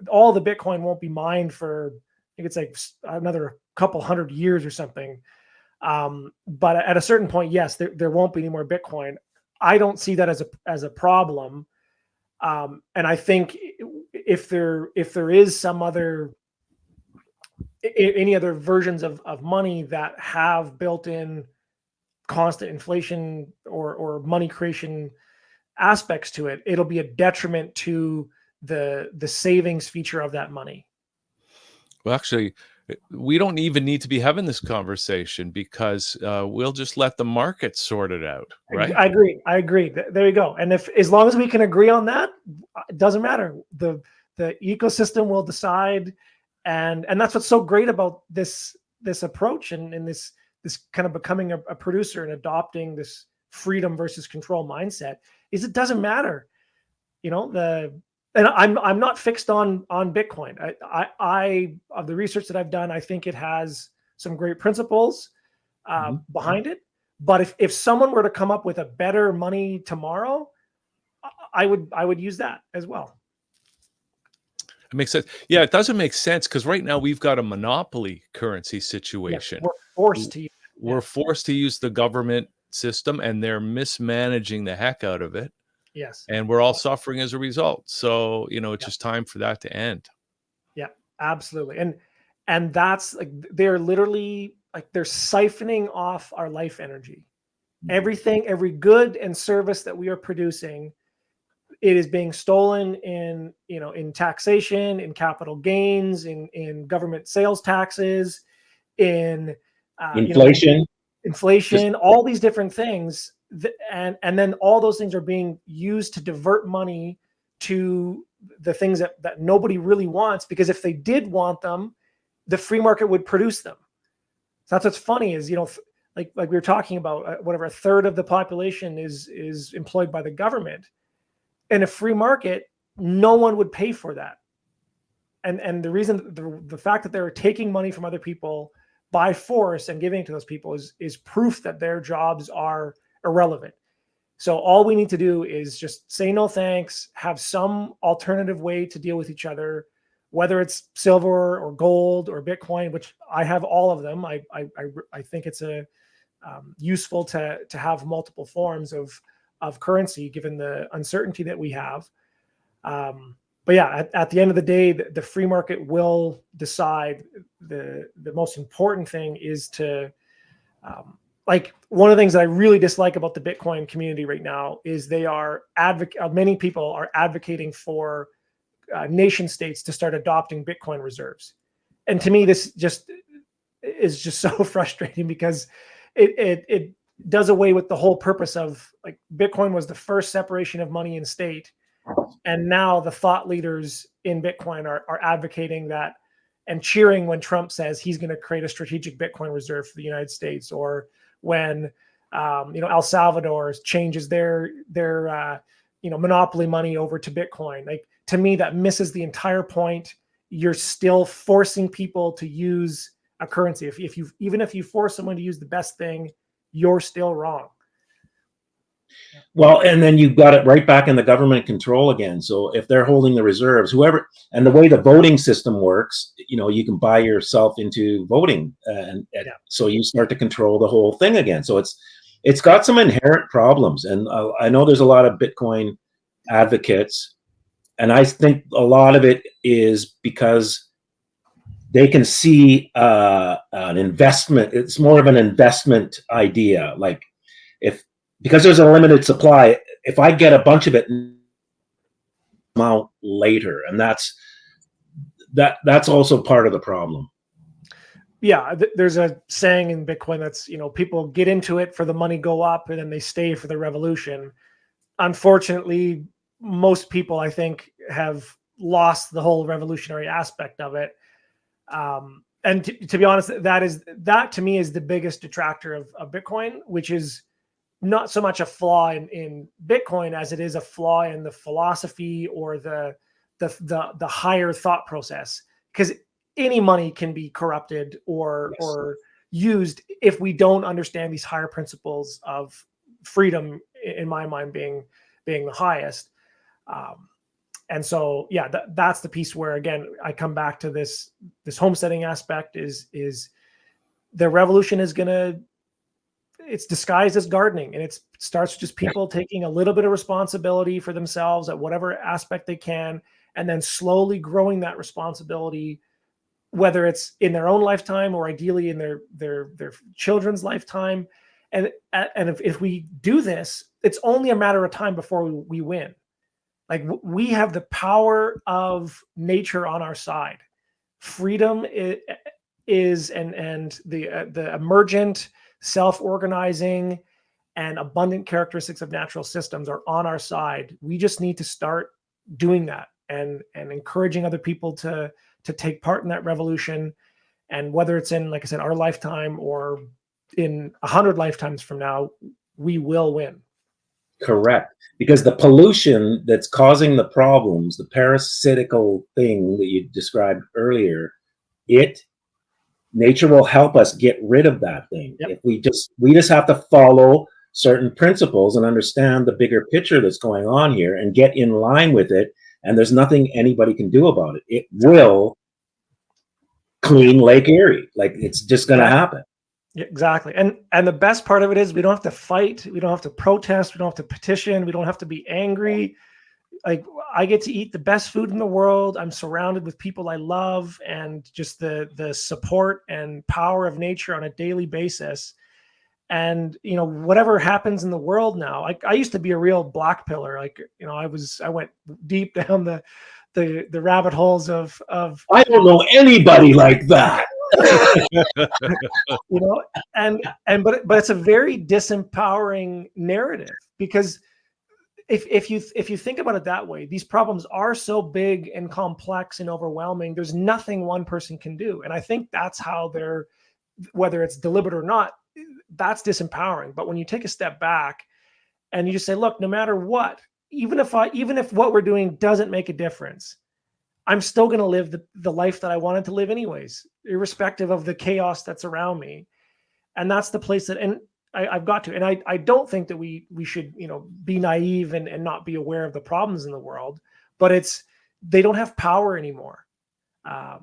all the Bitcoin won't be mined for, I think it's like another couple hundred years or something. But at a certain point, yes, there won't be any more Bitcoin. I don't see that as a problem. And I think if there is some any other versions of money that have built in constant inflation or money creation aspects to it, it'll be a detriment to the savings feature of that money. Well, actually, we don't even need to be having this conversation because we'll just let the market sort it out, right? I agree. There you go. And as long as we can agree on that, it doesn't matter. The ecosystem will decide, and that's what's so great about this approach and this kind of becoming a producer and adopting this freedom versus control mindset is it doesn't matter. And I'm not fixed on Bitcoin. I of the research that I've done, I think it has some great principles behind it. But if someone were to come up with a better money tomorrow, I would use that as well. It makes sense. Yeah, it doesn't make sense because right now we've got a monopoly currency situation. Yeah, we're forced to use it. We're forced to use the government system, and they're mismanaging the heck out of it. Yes. And we're all suffering as a result. So, it's just time for that to end. Yeah, absolutely. And that's like, they're literally like, they're siphoning off our life energy. Everything, every good and service that we are producing it is being stolen in, in taxation, in capital gains, in government sales taxes, in Inflation. inflation, all these different things. And then all those things are being used to divert money to the things that nobody really wants, because if they did want them, the free market would produce them. So that's what's funny is, like we were talking about, whatever, a third of the population is employed by the government. In a free market, no one would pay for that. And the reason, the fact that they're taking money from other people by force and giving it to those people is proof that their jobs are irrelevant. So all we need to do is just say no thanks, have some alternative way to deal with each other, whether it's silver or gold or Bitcoin, which I have all of them. I think it's useful to have multiple forms of currency given the uncertainty that we have. But yeah, at the end of the day, the free market will decide. The most important thing is to, like, one of the things that I really dislike about the Bitcoin community right now is many people are advocating for nation states to start adopting Bitcoin reserves. And to me, this is just so frustrating, because it does away with the whole purpose of, like, Bitcoin was the first separation of money and state. And now the thought leaders in Bitcoin are advocating that and cheering when Trump says he's going to create a strategic Bitcoin reserve for the United States, or when El Salvador changes their monopoly money over to Bitcoin. Like, to me, that misses the entire point. You're still forcing people to use a currency. Even if you force someone to use the best thing, you're still wrong. Well, and then you've got it right back in the government control again. So if they're holding the reserves, whoever, and the way the voting system works, you can buy yourself into voting, and so you start to control the whole thing again. So it's got some inherent problems, and I know there's a lot of Bitcoin advocates, and I think a lot of it is because they can see an investment. It's more of an investment idea, like because there's a limited supply, if I get a bunch of it out later, and that's also part of the problem. Yeah, there's a saying in Bitcoin that's, people get into it for the money go up and then they stay for the revolution. Unfortunately, most people, I think, have lost the whole revolutionary aspect of it. And to be honest, that to me is the biggest detractor of Bitcoin, which is not so much a flaw in Bitcoin as it is a flaw in the philosophy or the higher thought process. Because any money can be corrupted or used if we don't understand these higher principles of freedom, in my mind, being the highest. And so, yeah, that's the piece where, again, I come back to this homesteading aspect is the revolution is going to, it's disguised as gardening, and it starts just people taking a little bit of responsibility for themselves at whatever aspect they can, and then slowly growing that responsibility, whether it's in their own lifetime or ideally in their children's lifetime. And if we do this, it's only a matter of time before we win. Like, we have the power of nature on our side. Freedom is and the emergent, self-organizing, and abundant characteristics of natural systems are on our side. We just need to start doing that and encouraging other people to take part in that revolution. And whether it's in, like I said, our lifetime or in 100 lifetimes from now, we will win. Correct. Because the pollution that's causing the problems, the parasitical thing that you described earlier, nature will help us get rid of that thing. Yep. If we just have to follow certain principles and understand the bigger picture that's going on here and get in line with it. And there's nothing anybody can do about it. It will clean Lake Erie. Like, it's just going to happen. Yeah, exactly. And the best part of it is we don't have to fight. We don't have to protest. We don't have to petition. We don't have to be angry. Like, I get to eat the best food in the world. I'm surrounded with people I love, and just the support and power of nature on a daily basis. And whatever happens in the world now, I used to be a real black pillar. Like, I went deep down the rabbit holes of I don't know anybody like that. But it's a very disempowering narrative, because if you think about it that way, these problems are so big and complex and overwhelming. There's nothing one person can do, and I think that's how they're, whether it's deliberate or not, that's disempowering. But when you take a step back and you just say, look, no matter what, even if what we're doing doesn't make a difference, I'm still going to live the life that I wanted to live anyways, irrespective of the chaos that's around me. And that's the place that, and I've got to, and I don't think that we should, be naive and not be aware of the problems in the world, but they don't have power anymore. No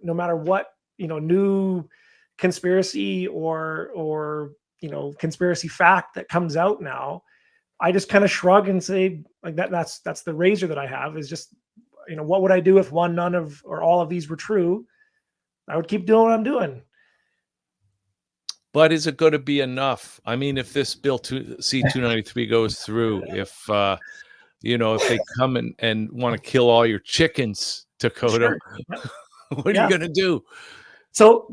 matter what, new conspiracy or conspiracy fact that comes out now, I just kind of shrug and say, like, that's the razor that I have, is just, what would I do if one, none of, or all of these were true? I would keep doing what I'm doing. But is it going to be enough? I mean, if this bill C-293 goes through, if they come and want to kill all your chickens, Takota, Sure. what are you going to do? So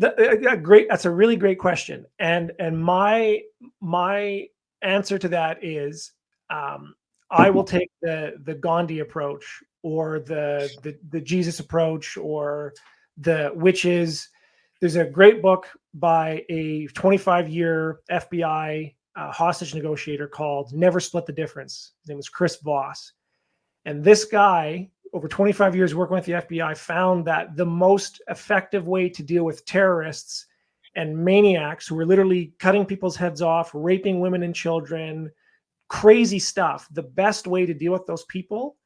great. That's a really great question. And my answer to that is, I will take the Gandhi approach, or the Jesus approach, or which is, there's a great book by a 25-year FBI hostage negotiator called Never Split the Difference. His name was Chris Voss. And this guy, over 25 years working with the FBI, found that the most effective way to deal with terrorists and maniacs who were literally cutting people's heads off, raping women and children, crazy stuff, the best way to deal with those people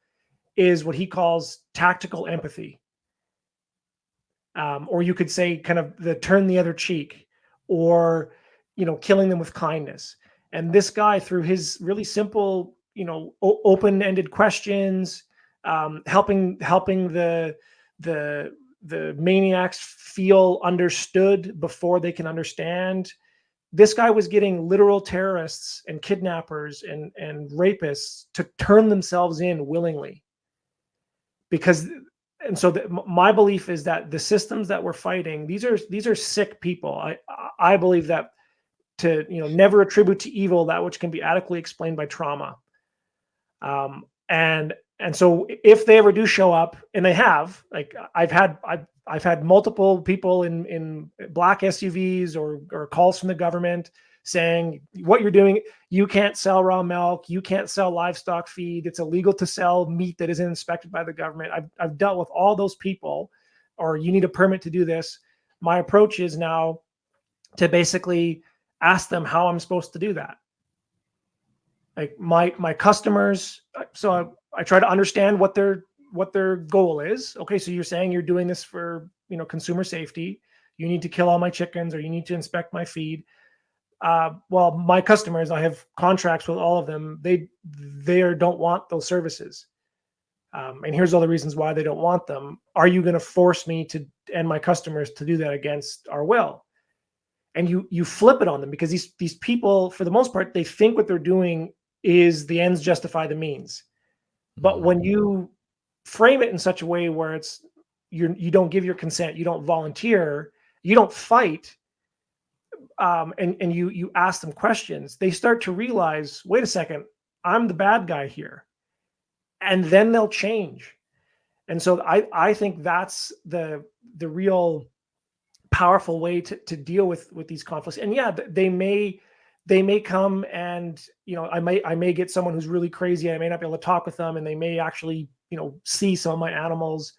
is what he calls tactical empathy. Or you could say kind of the turn the other cheek, or, killing them with kindness. And this guy, through his really simple, open-ended questions, helping the maniacs feel understood before they can understand. This guy was getting literal terrorists and kidnappers and rapists to turn themselves in willingly. My belief is that the systems that we're fighting, these are sick people. I believe that to never attribute to evil that which can be adequately explained by trauma. And so if they ever do show up, and they have, like, I've had multiple people in black SUVs or calls from the government saying, what you're doing, you can't sell raw milk, you can't sell livestock feed, it's illegal to sell meat that isn't inspected by the government. I've dealt with all those people, or you need a permit to do this. My approach is now to basically ask them how I'm supposed to do that. Like my customers, so I try to understand what their goal is. Okay, so you're saying you're doing this for consumer safety. You need to kill all my chickens, or you need to inspect my feed. Well, my customers, I have contracts with all of them. They don't want those services, and here's all the reasons why they don't want them. Are you going to force me to and my customers to do that against our will? And you flip it on them, because these people, for the most part, they think what they're doing is the ends justify the means. But when you frame it in such a way where it's you don't give your consent, you don't volunteer, you don't fight, and you ask them questions, they start to realize, wait a second, I'm the bad guy here, and then they'll change. And so I think that's the real powerful way to deal with these conflicts. And yeah, they may come, and I may get someone who's really crazy. I may not be able to talk with them, and they may actually see some of my animals.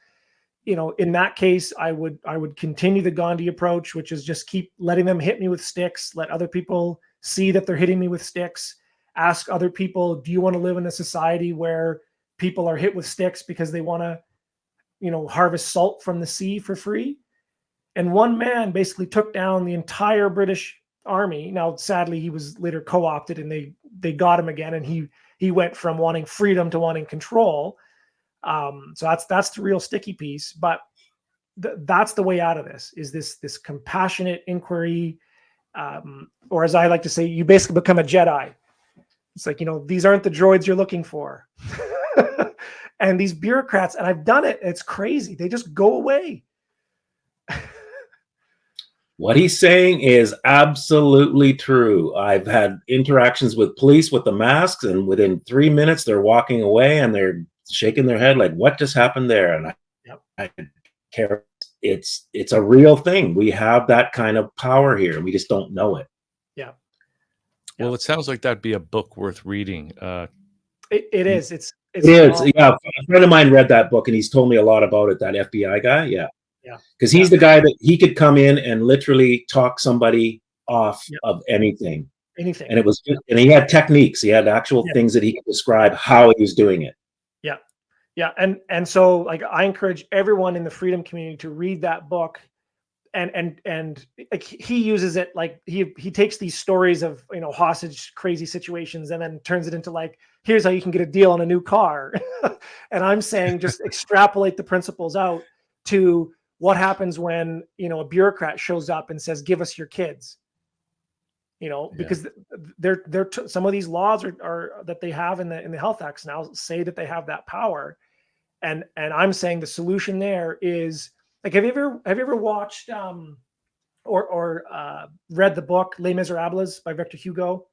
In that case, I would continue the Gandhi approach, which is just keep letting them hit me with sticks, let other people see that they're hitting me with sticks, ask other people, do you want to live in a society where people are hit with sticks because they want to harvest salt from the sea for free? And one man basically took down the entire British army. Now, sadly, he was later co-opted, and they got him again, and he went from wanting freedom to wanting control. So that's the real sticky piece. But that's the way out of this, is this compassionate inquiry, or as I like to say, you basically become a Jedi. It's like, these aren't the droids you're looking for. And these bureaucrats, and I've done it, it's crazy. They just go away. What he's saying is absolutely true. I've had interactions with police with the masks, and within 3 minutes, they're walking away and they're shaking their head like, what just happened there? And I care. It's a real thing. We have that kind of power here, and we just don't know it. Yeah. Well, it sounds like that'd be a book worth reading. It is. It is. Yeah. A friend of mine read that book, and he's told me a lot about it, that FBI guy. Yeah. Yeah. Because he's the guy that he could come in and literally talk somebody off of anything. Anything. And and he had techniques. He had actual things that he could describe how he was doing it. Yeah. Yeah. And so like I encourage everyone in the freedom community to read that book. And like he uses it, like he takes these stories of hostage crazy situations and then turns it into like, here's how you can get a deal on a new car. And I'm saying just extrapolate the principles out to what happens when a bureaucrat shows up and says, give us your kids, because they're some of these laws are that they have in the health acts now say that they have that power. And I'm saying the solution there is, like, have you ever watched or read the book Les Miserables by Victor Hugo?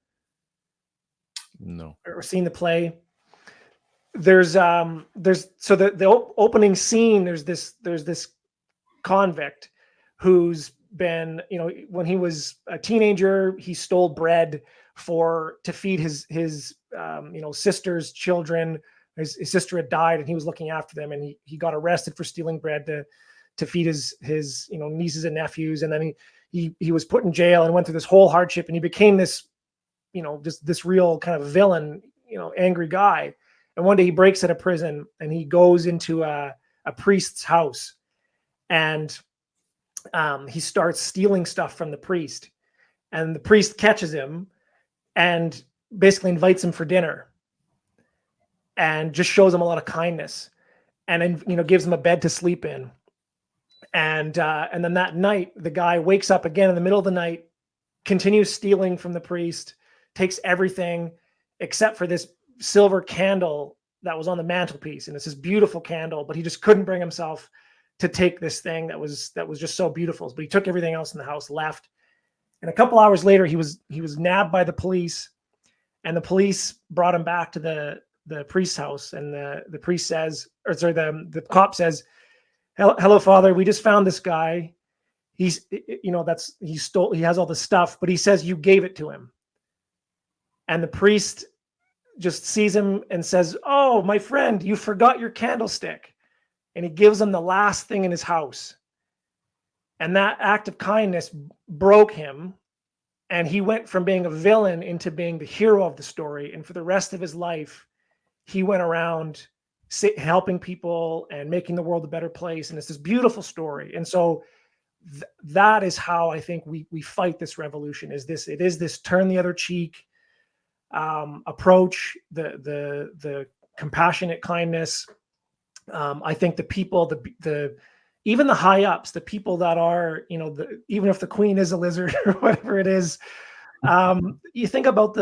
No. Or seen the play? There's so the opening scene, there's this convict who's been, when he was a teenager, he stole bread to feed his sister's children. His sister had died and he was looking after them, and he got arrested for stealing bread to feed his nieces and nephews. And then he was put in jail and went through this whole hardship, and he became this, this real kind of villain, angry guy. And one day he breaks out of prison and he goes into a priest's house, and he starts stealing stuff from the priest, and the priest catches him and basically invites him for dinner and just shows him a lot of kindness, and then, gives him a bed to sleep in. And then that night, the guy wakes up again in the middle of the night, continues stealing from the priest, takes everything except for this silver candle that was on the mantelpiece. And it's this beautiful candle, but he just couldn't bring himself to take this thing that was just so beautiful. But he took everything else in the house, left. And a couple hours later, he was nabbed by the police, and the police brought him back to the priest's house. And the priest says, the cop says, hello, Father, we just found this guy. He has all the stuff, but he says you gave it to him. And the priest just sees him and says, oh, my friend, you forgot your candlestick. And he gives him the last thing in his house. And that act of kindness broke him. And he went from being a villain into being the hero of the story. And for the rest of his life, he went around helping people and making the world a better place. And it's this beautiful story. And so that is how I think we fight this revolution. It is this turn the other cheek approach, the compassionate kindness. I think the people, even the high ups, the people that are, even if the queen is a lizard or whatever it is, you think about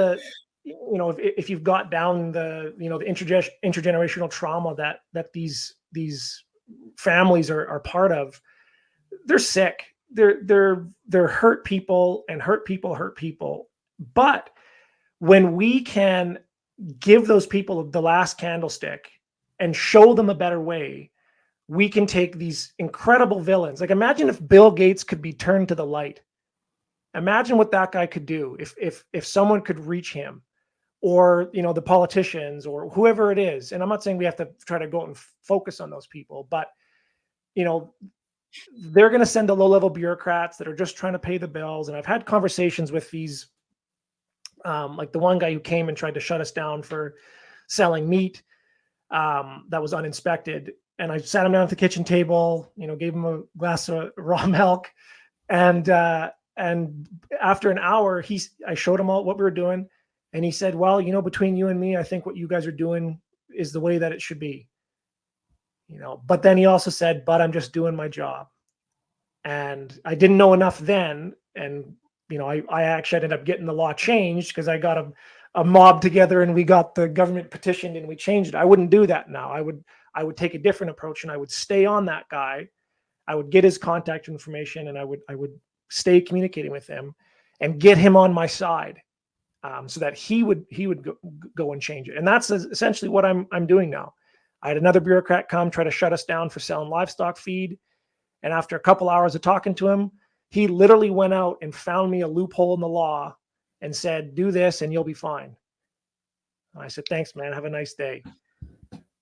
if you've got down the intergenerational trauma that these families are part of, they're sick. They're hurt people, and hurt people hurt people. But when we can give those people the last candlestick and show them a better way, we can take these incredible villains. Like, imagine if Bill Gates could be turned to the light. Imagine what that guy could do if someone could reach him, or the politicians or whoever it is. And I'm not saying we have to try to go out and focus on those people, but they're going to send the low-level bureaucrats that are just trying to pay the bills. And I've had conversations with these, like the one guy who came and tried to shut us down for selling meat that was uninspected. And I sat him down at the kitchen table, gave him a glass of raw milk. And after an hour, I showed him all what we were doing. And he said, well, between you and me, I think what you guys are doing is the way that it should be. But then he also said, but I'm just doing my job. And I didn't know enough then. And I actually ended up getting the law changed because I got a mob together and we got the government petitioned and we changed it. I wouldn't do that now. I would take a different approach, and I would stay on that guy. I would get his contact information, and I would stay communicating with him and get him on my side, so that he would go and change it. And that's essentially what I'm doing now. I had another bureaucrat come try to shut us down for selling livestock feed, and after a couple hours of talking to him, he literally went out and found me a loophole in the law and said, "Do this and you'll be fine." I said, "Thanks, man. Have a nice day."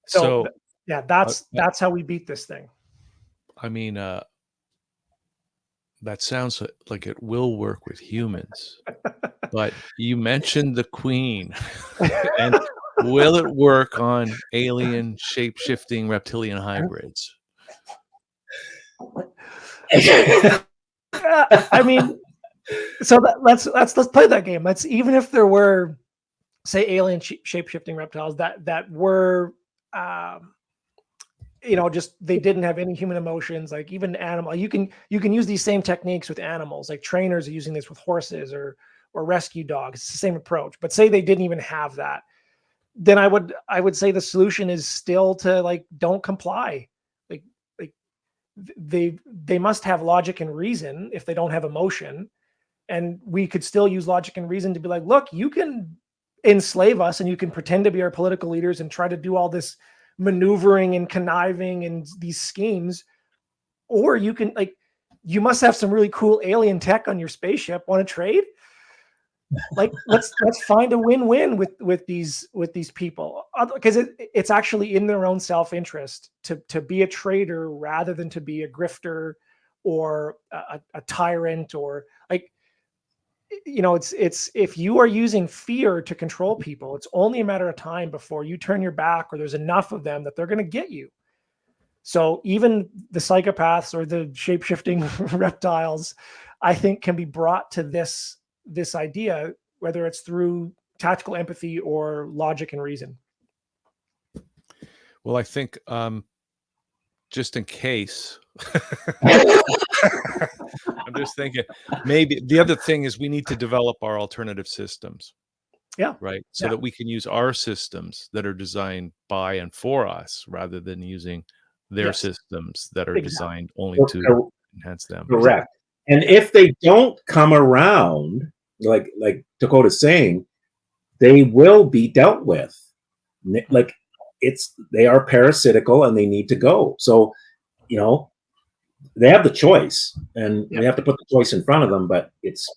So yeah, that's how we beat this thing. I mean, that sounds like it will work with humans, but you mentioned the Queen, and will it work on alien shape-shifting reptilian hybrids? I mean, so let's play that game. Let's, even if there were, say, alien shape-shifting reptiles that were, just they didn't have any human emotions, like even animal. You can use these same techniques with animals. Like trainers are using this with horses or rescue dogs. It's the same approach. But say they didn't even have that, then I would say the solution is still to, like, don't comply. Like they must have logic and reason if they don't have emotion. And we could still use logic and reason to be like, look, you can enslave us and you can pretend to be our political leaders and try to do all this maneuvering and conniving and these schemes, or you can, like, you must have some really cool alien tech on your spaceship. Want to trade? Like, let's find a win-win with these people, because it's actually in their own self-interest to be a trader rather than to be a grifter or a tyrant, or, like, it's if you are using fear to control people, it's only a matter of time before you turn your back or there's enough of them that they're going to get you. So even the psychopaths or the shape-shifting reptiles, I think, can be brought to this idea, whether it's through tactical empathy or logic and reason. Well, I think, just in case, I'm just thinking, maybe the other thing is we need to develop our alternative systems. Yeah. Right. So that we can use our systems that are designed by and for us, rather than using their systems that are designed only to enhance them. Correct. And if they don't come around, like Takota's saying, they will be dealt with. Like, they are parasitical and they need to go. So, they have the choice, and we have to put the choice in front of them, but it's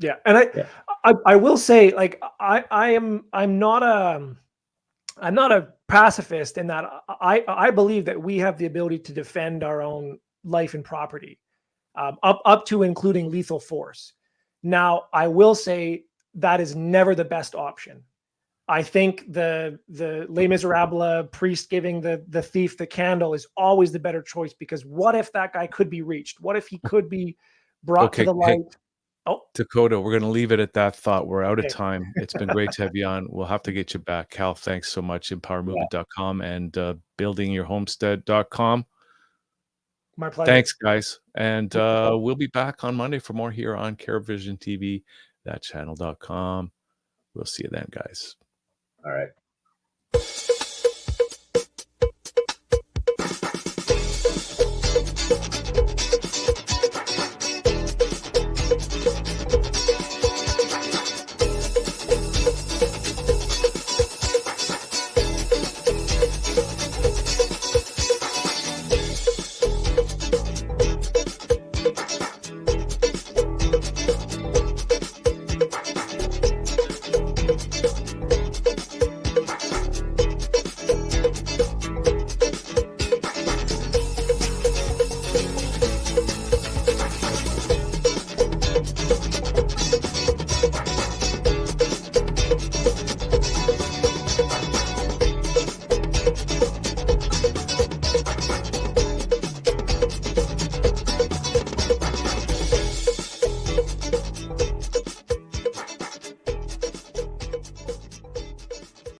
and I will say, like, I'm not a pacifist in that I believe that we have the ability to defend our own life and property, up to including lethal force. Now, I will say that is never the best option. I think the Les Miserables priest giving the thief the candle is always the better choice, because what if that guy could be reached? What if he could be brought to the light? Takota, we're going to leave it at that thought. We're out of time. It's been great to have you on. We'll have to get you back. Cal, thanks so much. Empowermovement.com and buildingyourhomestead.com. My pleasure. Thanks, guys. And we'll be back on Monday for more here on CareVision TV, thatchannel.com. We'll see you then, guys. All right.